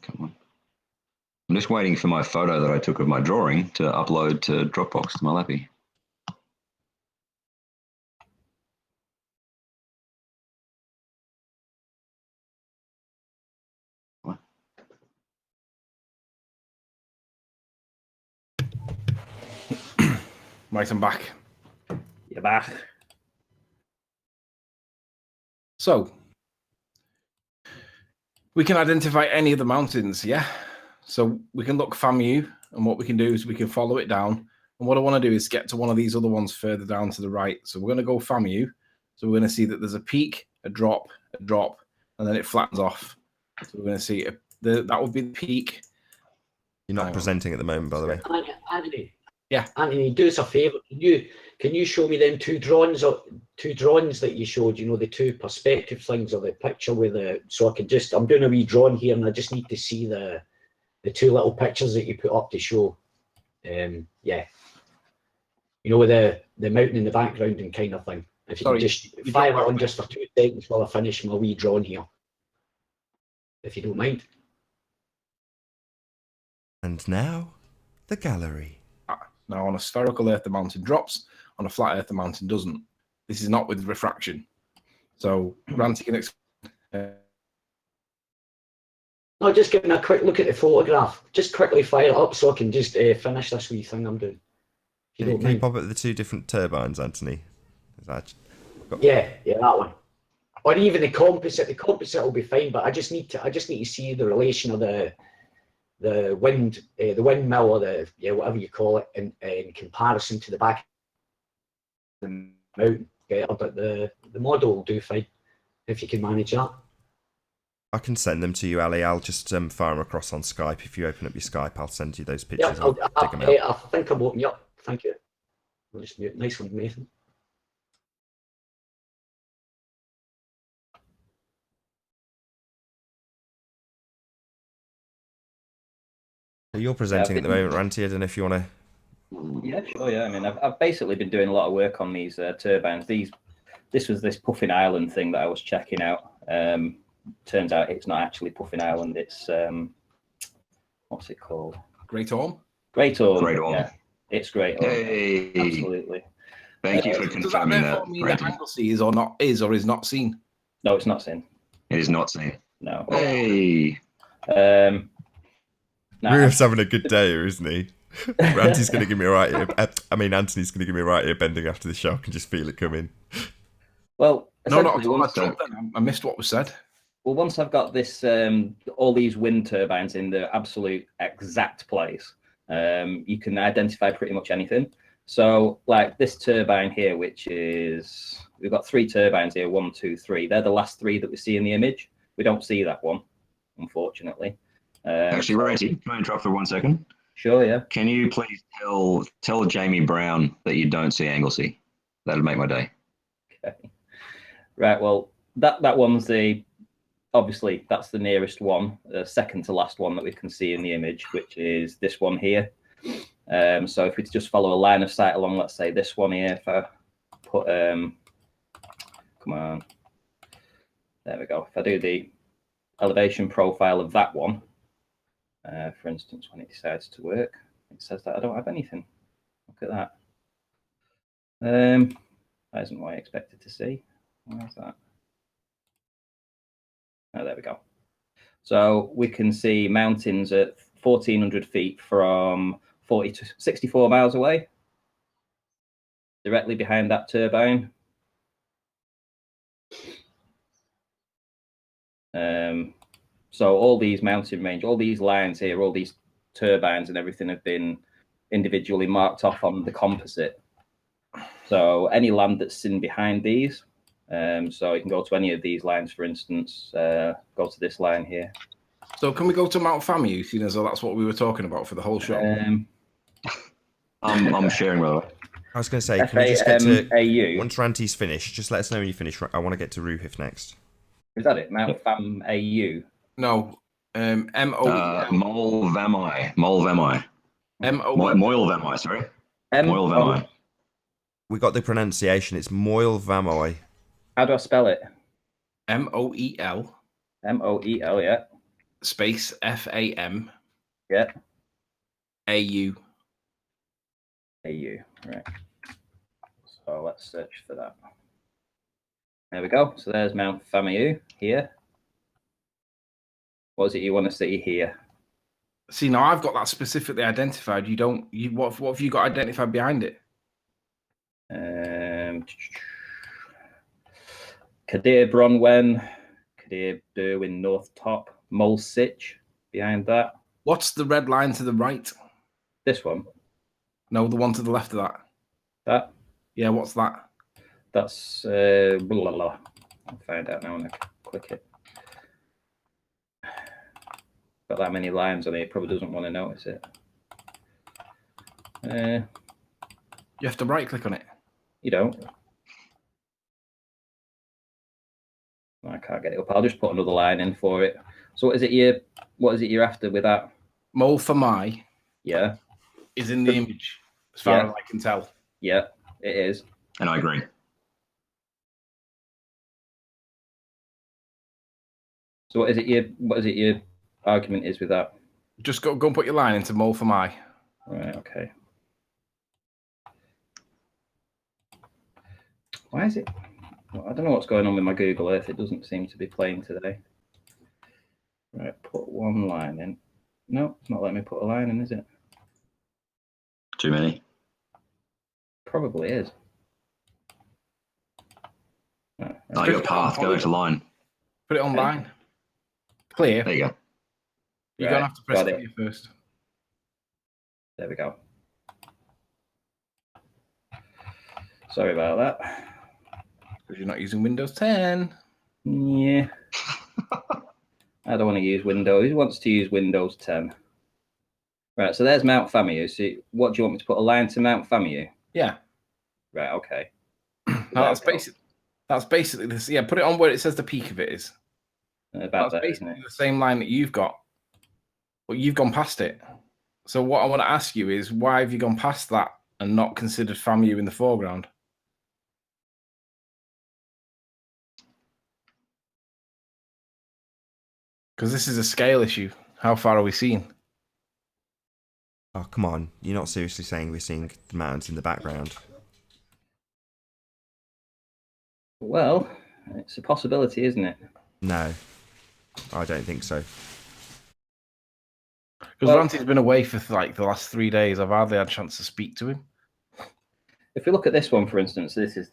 Come on. I'm just waiting for my photo that I took of my drawing to upload to Dropbox to my lappy. Right, I'm back. You're back. So, we can identify any of the mountains, yeah? So we can look FAMU, and what we can do is we can follow it down. And what I want to do is get to one of these other ones further down to the right. So we're going to go FAMU. So we're going to see that there's a peak, a drop, and then it flattens off. So we're going to see that would be the peak. You're not presenting at the moment, by the way. Anthony. Yeah. Anthony, do us a favour. Can you show me them two drawings that you showed? You know, the two perspective things, or the picture with the. So I can just. I'm doing a wee drawing here, and I just need to see the two little pictures that you put up to show. Yeah. You know, with the mountain in the background and kind of thing. If you can just fire it on just for 2 seconds while I finish my wee drawing here, if you don't mind. And now, the gallery. Now, on a spherical Earth, the mountain drops. On a flat Earth, the mountain doesn't. This is not with refraction. So, Ranty can explain. No, just giving a quick look at the photograph. Just quickly fire it up so I can just finish this wee thing I'm doing. Can you pop up the two different turbines, Anthony? Yeah, that one. Or even the composite. The composite will be fine, but I just need to see the relation of the windmill, or whatever you call it, in comparison to the back of the mountain. But the model will do fine if you can manage that. I can send them to you, Ali. I'll just fire them across on Skype. If you open up your Skype, I'll send you those pictures. Yeah, I'll dig them out. I think I'm opening up. Thank you. I'll just mute. Nice one, Nathan. You're presenting at the moment, Ranty. I don't know if you want to. Yeah, sure. Yeah, I mean, I've basically been doing a lot of work on these turbines. This was this Puffin Island thing that I was checking out. Turns out it's not actually Puffin Island. It's what's it called? Great Orme. Great Orme. Great Orme. Yeah, it's Great Orme. Hey, Absolutely. thank you for Does that confirming therefore that. mean that Ranty. Anglesey is not seen? No, it's not seen. It is not seen. No. Hey, Now, Ruth's having a good day here, isn't he? Ranty's going to give me a right ear. Anthony's going to give me a right ear bending after the show. I can just feel it coming. well, No, not at essentially, all. once- I jumped then. I missed what was said. Well, once I've got this, all these wind turbines in the absolute exact place, you can identify pretty much anything. So, like this turbine here, which is, we've got 3 turbines here, 1, 2, 3. They're the last 3 that we see in the image. We don't see that one, unfortunately. actually, Ranty, can I interrupt for 1 second? Sure, yeah. Can you please tell Jamie Brown that you don't see Anglesey? That'd make my day. Okay. Right. Well, that one's obviously that's the nearest one, the second to last one that we can see in the image, which is this one here. So if we just follow a line of sight along, let's say this one here, if I put come on, there we go. If I do the elevation profile of that one, for instance, when it decides to work, it says that I don't have anything. Look at that. That isn't what I expected to see. Where's that? Oh, there we go. So we can see mountains at 1,400 feet from 40 to 64 miles away, directly behind that turbine. So all these mountain range, all these lines here, all these turbines and everything have been individually marked off on the composite. So any land that's seen behind these, so you can go to any of these lines, for instance, go to this line here. So can we go to Mount Famu, seeing as though that's what we were talking about for the whole show? I'm sharing, brother. I was going to say, can we just get to FAMAU. once Ranty's finished? Just let us know when you finish. I want to get to Ruhif next. Is that it? Mount FAMAU. No. M-O-E-L. Mole Vamai. Mole Vamai. M-O-E-L. Moyle Vamai, sorry. Moyle Vamai. We got the pronunciation. It's Moyle Vamoy. How do I spell it? M-O-E-L. M-O-E-L, yeah. Space F-A-M. Yeah. A-U. A-U, right. So let's search for that. There we go. So there's Mount Famu here. What is it you want to see here? See, now I've got that specifically identified. You don't. What have you got identified behind it? Kadir Bronwen, Kadir Derwin North Top, Mole Sitch behind that. What's the red line to the right? This one. No, the one to the left of that. That. Yeah, what's that? That's blah, blah, blah. I'll find out now when I click it. Got that many lines on it, probably doesn't want to notice it. You have to right click on it. You don't. I can't get it up. I'll just put another line in for it. So what is it you're after with that? Mole for my Yeah. is in the image, as far as I can tell. Yeah, it is. And I agree. So what is it your argument is with that? Just go and put your line into Mole for my. Right, okay. Why is it? Well, I don't know what's going on with my Google Earth. It doesn't seem to be playing today. Right, put one line in. No, it's not letting me put a line in, is it? Too many. Probably is. Right, Oh, your path. Go to line. Put it on line. Clear. There you go. You're going to have to press got clear first. There we go. Sorry about that. Because you're not using Windows 10. Yeah. I don't want to use Windows. Who wants to use Windows 10? Right, so there's Mount Famu. So what do you want me to put a line to Mount Famu? Yeah. Right, okay. No, that's basically this. Yeah, put it on where it says the peak of it is. About That's that, isn't basically it? the same line that you've got. But you've gone past it. So what I want to ask you is, why have you gone past that and not considered FAMU in the foreground? Because this is a scale issue. How far are we seeing? Oh, come on. You're not seriously saying we're seeing the mountains in the background? Well, it's a possibility, isn't it? No, I don't think so. Because Ranty's been away for like the last 3 days. I've hardly had a chance to speak to him. If we look at this one, for instance, this is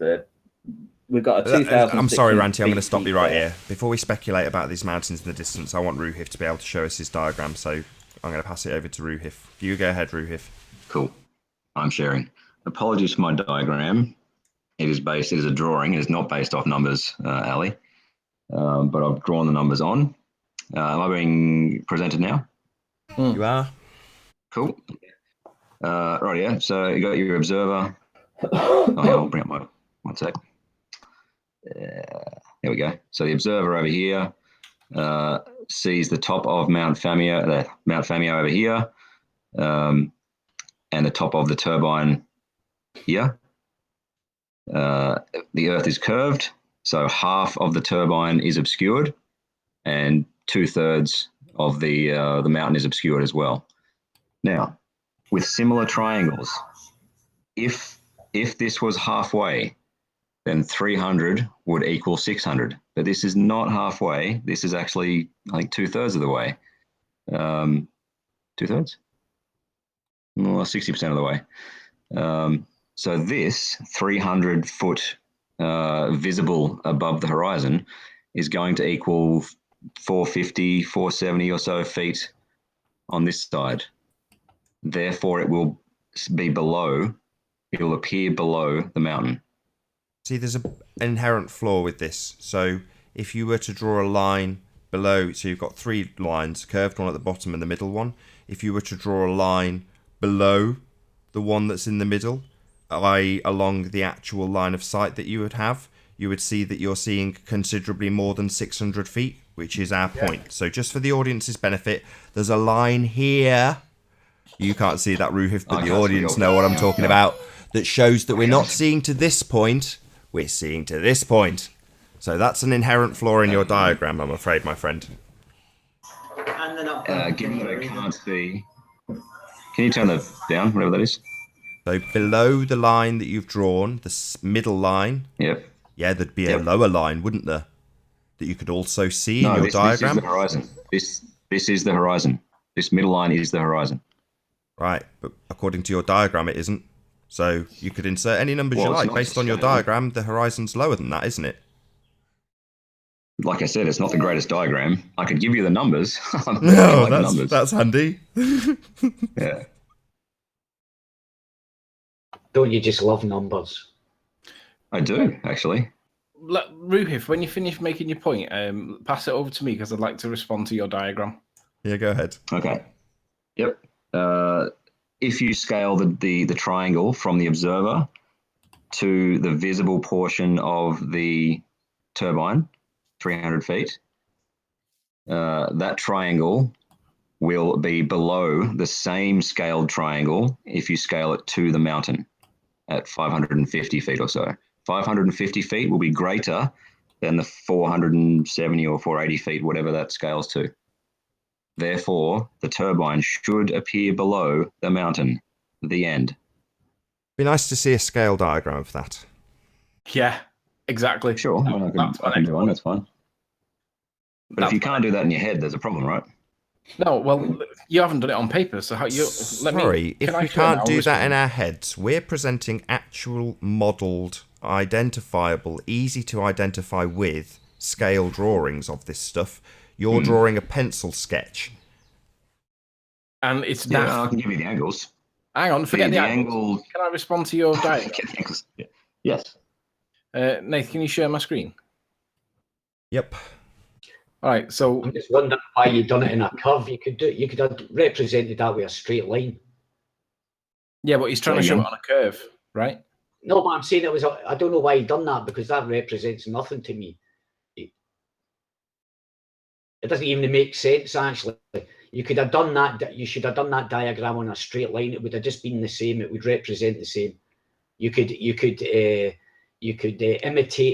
we've got a 2,000. I'm sorry, Ranty, I'm going to stop you right here. Before we speculate about these mountains in the distance, I want Ruhif to be able to show us his diagram, so I'm going to pass it over to Ruhif. You go ahead, Ruhif. Cool. I'm sharing. Apologies for my diagram. It is a drawing. It is not based off numbers, Ali. But I've drawn the numbers on. Am I being presented now? You are. Cool. Right, yeah. So you got your observer. Oh, yeah, I'll bring up my one sec. There we go. So the observer over here sees the top of Mount Famio over here, and the top of the turbine here. The Earth is curved, so half of the turbine is obscured, and 2/3 of the mountain is obscured as well. Now, with similar triangles, if this was halfway, then 300 would equal 600. But this is not halfway. This is actually like 2/3 of the way. 2/3? Well, 60% of the way. So this 300-foot visible above the horizon is going to equal 450, 470 or so feet on this side. Therefore, it will be below, it will appear below the mountain. See, there's an inherent flaw with this. So if you were to draw a line below, so you've got 3 lines, curved one at the bottom and the middle one. If you were to draw a line below the one that's in the middle, i.e. along the actual line of sight that you would have, you would see that you're seeing considerably more than 600 feet, which is our point. So just for the audience's benefit, there's a line here. You can't see that, Ruhif, but the audience know what I'm talking about. That shows that we're not seeing to this point, we're seeing to this point. So that's an inherent flaw in your diagram, I'm afraid, my friend. And they're not given that I can't see, can you turn that down, whatever that is? So below the line that you've drawn, the middle line, Yep. Yeah, there'd be a lower line, wouldn't there? That you could also see in your diagram. This is the horizon. This is the horizon. This middle line is the horizon. Right, but according to your diagram, it isn't. So you could insert any numbers you like based on your diagram. The horizon's lower than that, isn't it? Like I said, it's not the greatest diagram. I could give you the numbers. No, that's handy. Yeah. Don't you just love numbers? I do, actually. Ruhif, when you finish making your point, pass it over to me because I'd like to respond to your diagram. Yeah, go ahead. Okay. Yep. If you scale the triangle from the observer to the visible portion of the turbine, 300 feet, that triangle will be below the same scaled triangle if you scale it to the mountain at 550 feet or so. 550 feet will be greater than the 470 or 480 feet, whatever that scales to. Therefore, the turbine should appear below the mountain. The end. Be nice to see a scale diagram of that. Yeah, exactly. Sure, I can do one, that's fine. But if you can't do that in your head, there's a problem, right? No, well, you haven't done it on paper, so how you... Sorry, if we can't do that in our heads, we're presenting actual modelled, identifiable, easy to identify with scale drawings of this stuff. You're drawing a pencil sketch. And it's I can give you the angles. Hang on, forget the angles. Can I respond to your diagram? Yes. Nathan, can you share my screen? Yep. All right, so I'm just wondering why you done it in a curve. You could have represented that with a straight line. Yeah, but he's trying to show it on a curve, right? No, but I'm saying it was. I don't know why he done that because that represents nothing to me. It doesn't even make sense actually. You could have done that. You should have done that diagram on a straight line. It would have just been the same. It would represent the same. You could imitate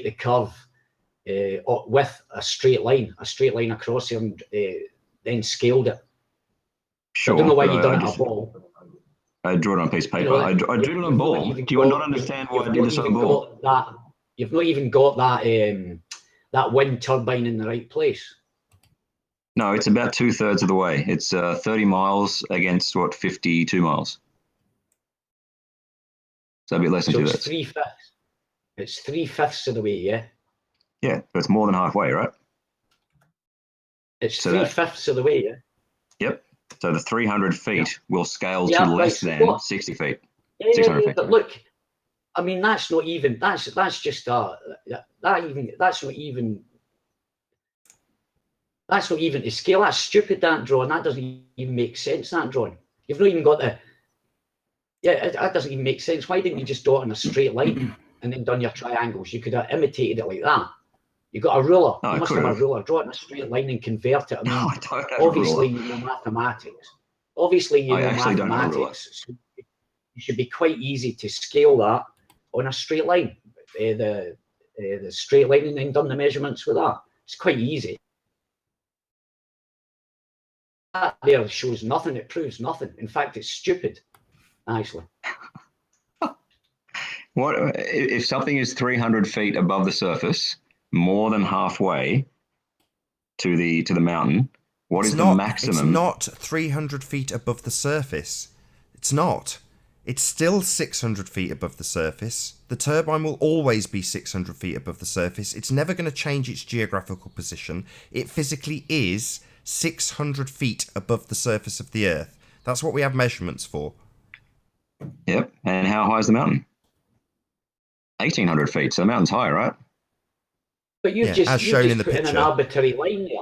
the curve with a straight line across there, and then scaled it. Sure. I don't know why but you done I it on a just- ball. I drew it on a piece of paper. You know, I drew it on a ball. Do you not understand why I did this on a ball? You've not even got that wind turbine in the right place. No, it's about 2/3 of the way. It's 30 miles against, 52 miles. So a bit less than So 2/3. it's 3/5. It's 3/5 of the way, yeah? Yeah, but it's more than halfway, right? It's So 3/5 of the way, yeah? Yep. So the 300 feet will scale Yeah, to less right. than Well, 60 feet. Yeah, 600 feet. but look, I mean, that's not even, that's just that's not even to scale. That's stupid, that drawing. That doesn't even make sense, that drawing. You've not even got that doesn't even make sense. Why didn't you just draw it in a straight line and then done your triangles? You could have imitated it like that. You got a ruler. Oh, You I must could have a have. ruler. Draw it in a straight line and convert it. I mean, No, I don't have obviously a ruler. you know mathematics. Obviously you I know actually don't have a ruler. mathematics. So it should be quite easy to scale that on a straight line. The straight line and then done the measurements with that. It's quite easy. That there shows nothing. It proves nothing. In fact, it's stupid, actually. What if something is 300 feet above the surface, more than halfway to the mountain? What is the maximum? It's not 300 feet above the surface. It's not. It's still 600 feet above the surface. The turbine will always be 600 feet above the surface. It's never going to change its geographical position. It physically is 600 feet above the surface of the Earth. That's what we have measurements for. Yep. And how high is the mountain? 1,800 feet. So the mountain's higher, right? But you've as shown in the put in an picture. arbitrary line there.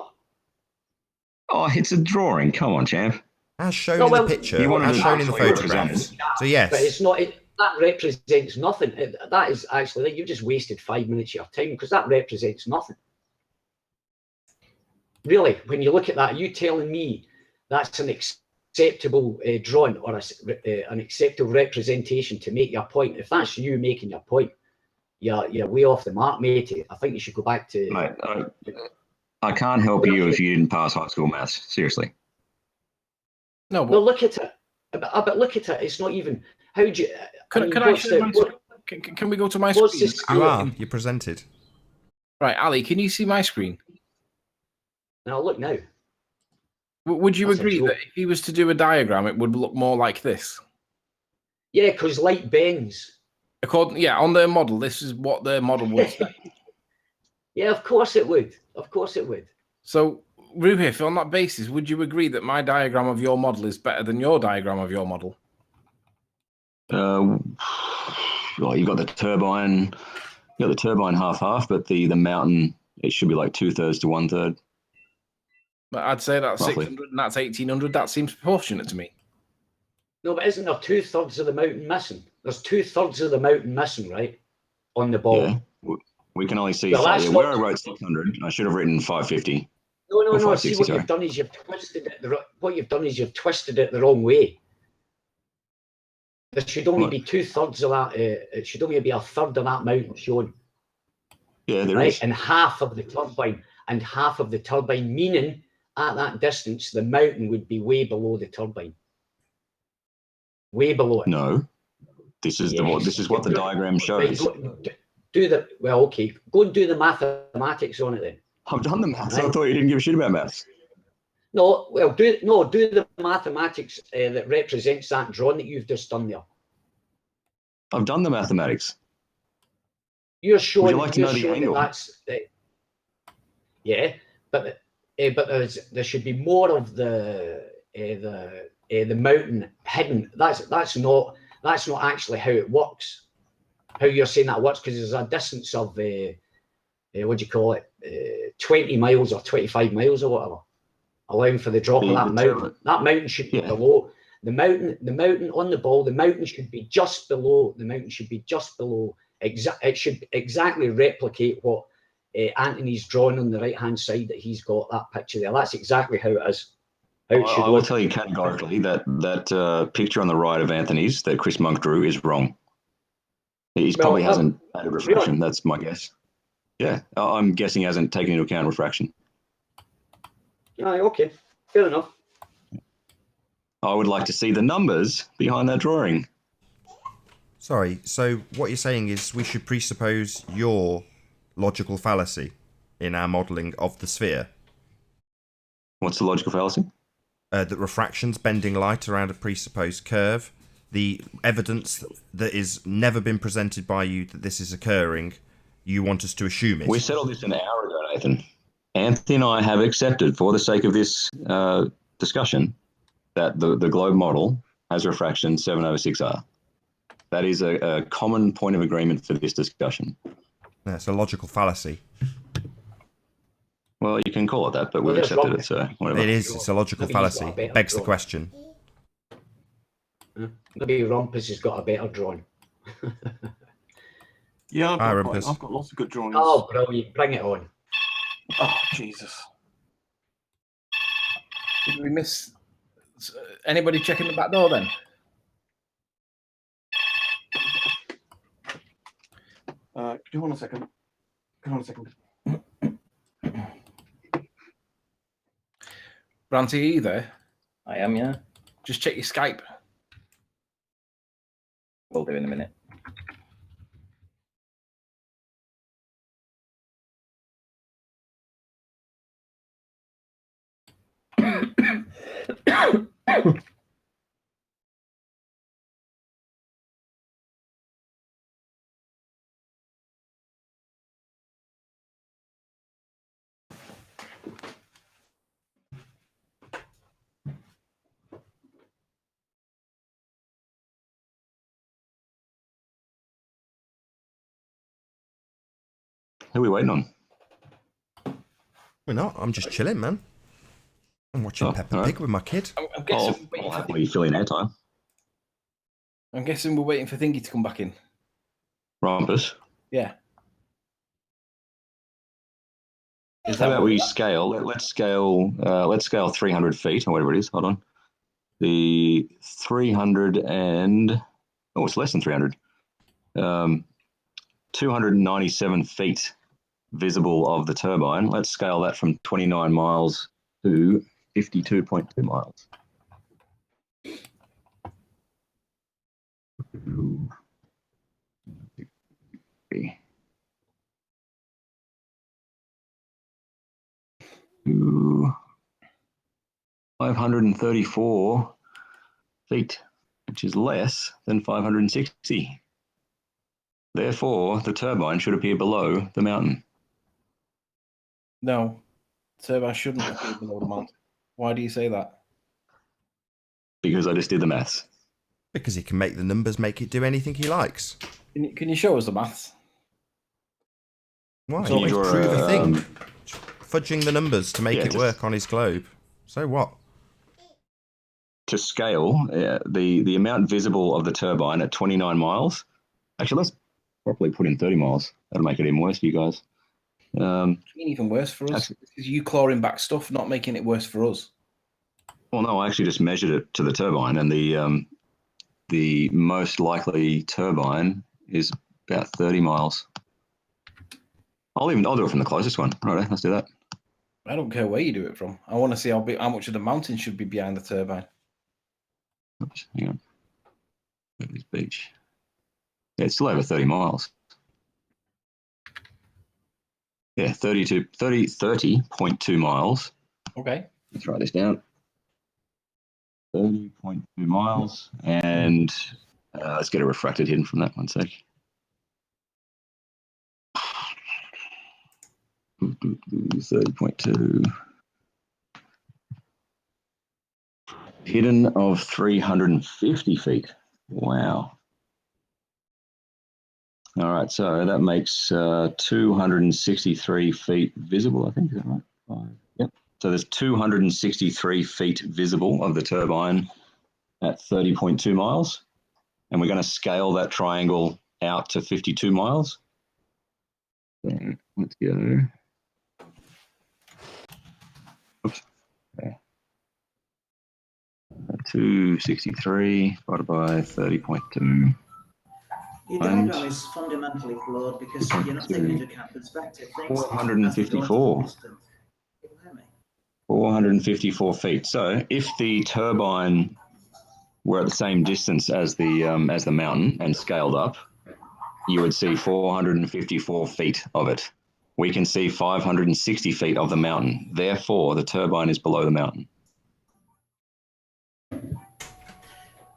Oh, it's a drawing. Come on, champ. As shown No, in well, the picture, You wanted as to shown in the actually photographs. represent So yes. But it's not. That represents nothing. That is actually, you've just wasted 5 minutes of your time because that represents nothing. Really, when you look at that, you telling me that's an acceptable drawing or an acceptable representation to make your point. If that's you making your point, you're way off the mark, matey. I think you should go back to. Mate, I can't help you if you didn't pass high school maths. Seriously. No, but Well, look at it. But look at it. It's not even. How do you? Can we go to my what's screen? the scale? You presented. Right, Ali, can you see my screen? Now look now. Would you That's a agree joke. that if he was to do a diagram, it would look more like this? Yeah, because light bends. On their model, this is what their model would say. Yeah, of course it would. Of course it would. So, Ruhif, on that basis, would you agree that my diagram of your model is better than your diagram of your model? Well, you got the turbine. You got the turbine half, but the mountain, it should be like 2/3 to 1/3. But I'd say that's Roughly. 600 and that's 1,800. That seems proportionate to me. No, but isn't there 2/3 of the mountain missing? There's 2/3 of the mountain missing, right? On the ball. Yeah. We can only see Well, that's where not- I wrote 600. I should have written 550. No. Or See 560, what sorry. you've done is you've twisted it. What you've done is you've twisted it the wrong way. There should only What? be 2/3 of that. It should only be a third of that mountain shown, Yeah, there right? is. And half of the turbine, meaning at that distance, the mountain would be way below the turbine. Way below it. No. This is Yes. this is what the diagram Right, shows. okay. Go and do the mathematics on it then. I've done the maths. I Right. thought you didn't give a shit about maths. No, well, do the mathematics that represents that drawing that you've just done there. I've done the mathematics. You're showing. Would you like to you're know the showing angle? that that's. Yeah, but there should be more of the mountain hidden. That's not actually how it works. How you're saying that works, because there's a distance of what do you call it, 20 miles or 25 miles or whatever, allowing for the drop of that mountain. That mountain should be below the mountain on the ball. The mountain should be just below. It should exactly replicate what Anthony's drawing on the right hand side that he's got that picture there. That's exactly how it is. How it should I will look. tell you categorically that picture on the right of Anthony's that Chris Monk drew is wrong. He probably hasn't added refraction. That's my guess. Yeah, I'm guessing hasn't taken into account refraction. Aye, okay, fair enough. I would like to see the numbers behind that drawing. Sorry, so what you're saying is we should presuppose your logical fallacy in our modelling of the sphere? What's the logical fallacy? That refraction's bending light around a presupposed curve. The evidence that is never been presented by you that this is occurring, you want us to assume it. We settled this an hour ago, Nathan. Anthony and I have accepted, for the sake of this discussion, that the globe model has refraction 7/6R. That is a common point of agreement for this discussion. That's a logical fallacy. Well, you can call it that, but we've Well, accepted it, so whatever. It is. It's a logical Maybe he's got fallacy. a better Begs the drawing. question. Maybe Rumpus has got a better drawing. Yeah, Hi, Rumpus. I've got lots of good drawings. Oh, brilliant. Bring it on. Oh, Jesus. Did we miss anybody checking the back door then? Hold on a second. Hold on a second. Branty, are you there? I am, yeah. Just check your Skype. We'll do in a minute. Who are we waiting on? We're not. I'm just chilling, man. I'm watching Oh, Peppa all right. Pig with my kid. I'm guessing, I'll happily fill in airtime. I'm guessing we're waiting for Thingy to come back in. Rumpus. Yeah. Is How that about what we that- scale? Let's scale 300 feet or whatever it is. Hold on. The 300 and it's less than 300. 297 feet visible of the turbine. Let's scale that from 29 miles to 52.2 miles. To 534 feet, which is less than 560. Therefore, the turbine should appear below the mountain. No. Turbine shouldn't appear below the mountain. Why do you say that? Because I just did the maths. Because he can make the numbers make it do anything he likes. Can you show us the maths? Why? Can you Always draw prove a thing. um, Fudging the numbers to make yeah, it just- work on his globe. So what? to scale the amount visible of the turbine at 29 miles? Actually, let's properly put in 30 miles. That'll make it even worse for you guys. Even worse for us. That's- This is you clawing back stuff, not making it worse for us. Well, no, I actually just measured it to the turbine, and the most likely turbine is about 30 miles. I'll do it from the closest one. Right, let's do that. I don't care where you do it from. I want to see how much of the mountain should be behind the turbine. Oops, hang on. This beach. Yeah, it's still over 30 miles. Yeah, 30.2 miles. Okay. Let's write this down. 30.2 miles, and let's get a refracted hidden from that 1 sec. 30.2. Hidden of 350 feet. Wow. All right, so that makes 263 feet visible, I think. Is that right? Yep. So there's 263 feet visible of the turbine at 30.2 miles. And we're going to scale that triangle out to 52 miles. So let's go. Oops. Okay. 263 divided by 30.2 Your And diagram is fundamentally flawed because you're not taking into account perspective. Things 454. 454 feet. So if the turbine were at the same distance as the mountain and scaled up, you would see 454 feet of it. We can see 560 feet of the mountain. Therefore, the turbine is below the mountain.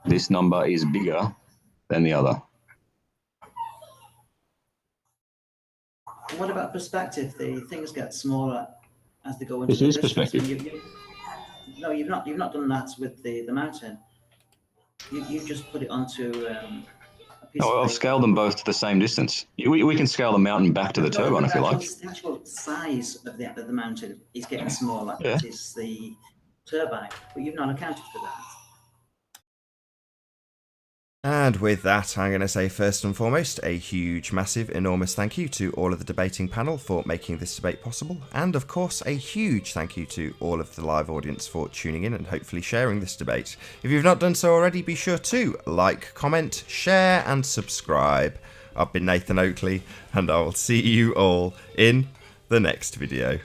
This number is bigger than the other. What about perspective? The things get smaller as they go into This the is distance. perspective. No, you've not done that with the mountain. You've just put it onto a piece Oh, of I've paper. scaled them both to the same distance. We can scale the mountain back to the turbine if you like. The actual size of the mountain is getting smaller. Yeah. That is the turbine, but you've not accounted for that. And with that, I'm going to say first and foremost, a huge, massive, enormous thank you to all of the debating panel for making this debate possible. And of course, a huge thank you to all of the live audience for tuning in and hopefully sharing this debate. If you've not done so already, be sure to like, comment, share, and subscribe. I've been Nathan Oakley, and I will see you all in the next video.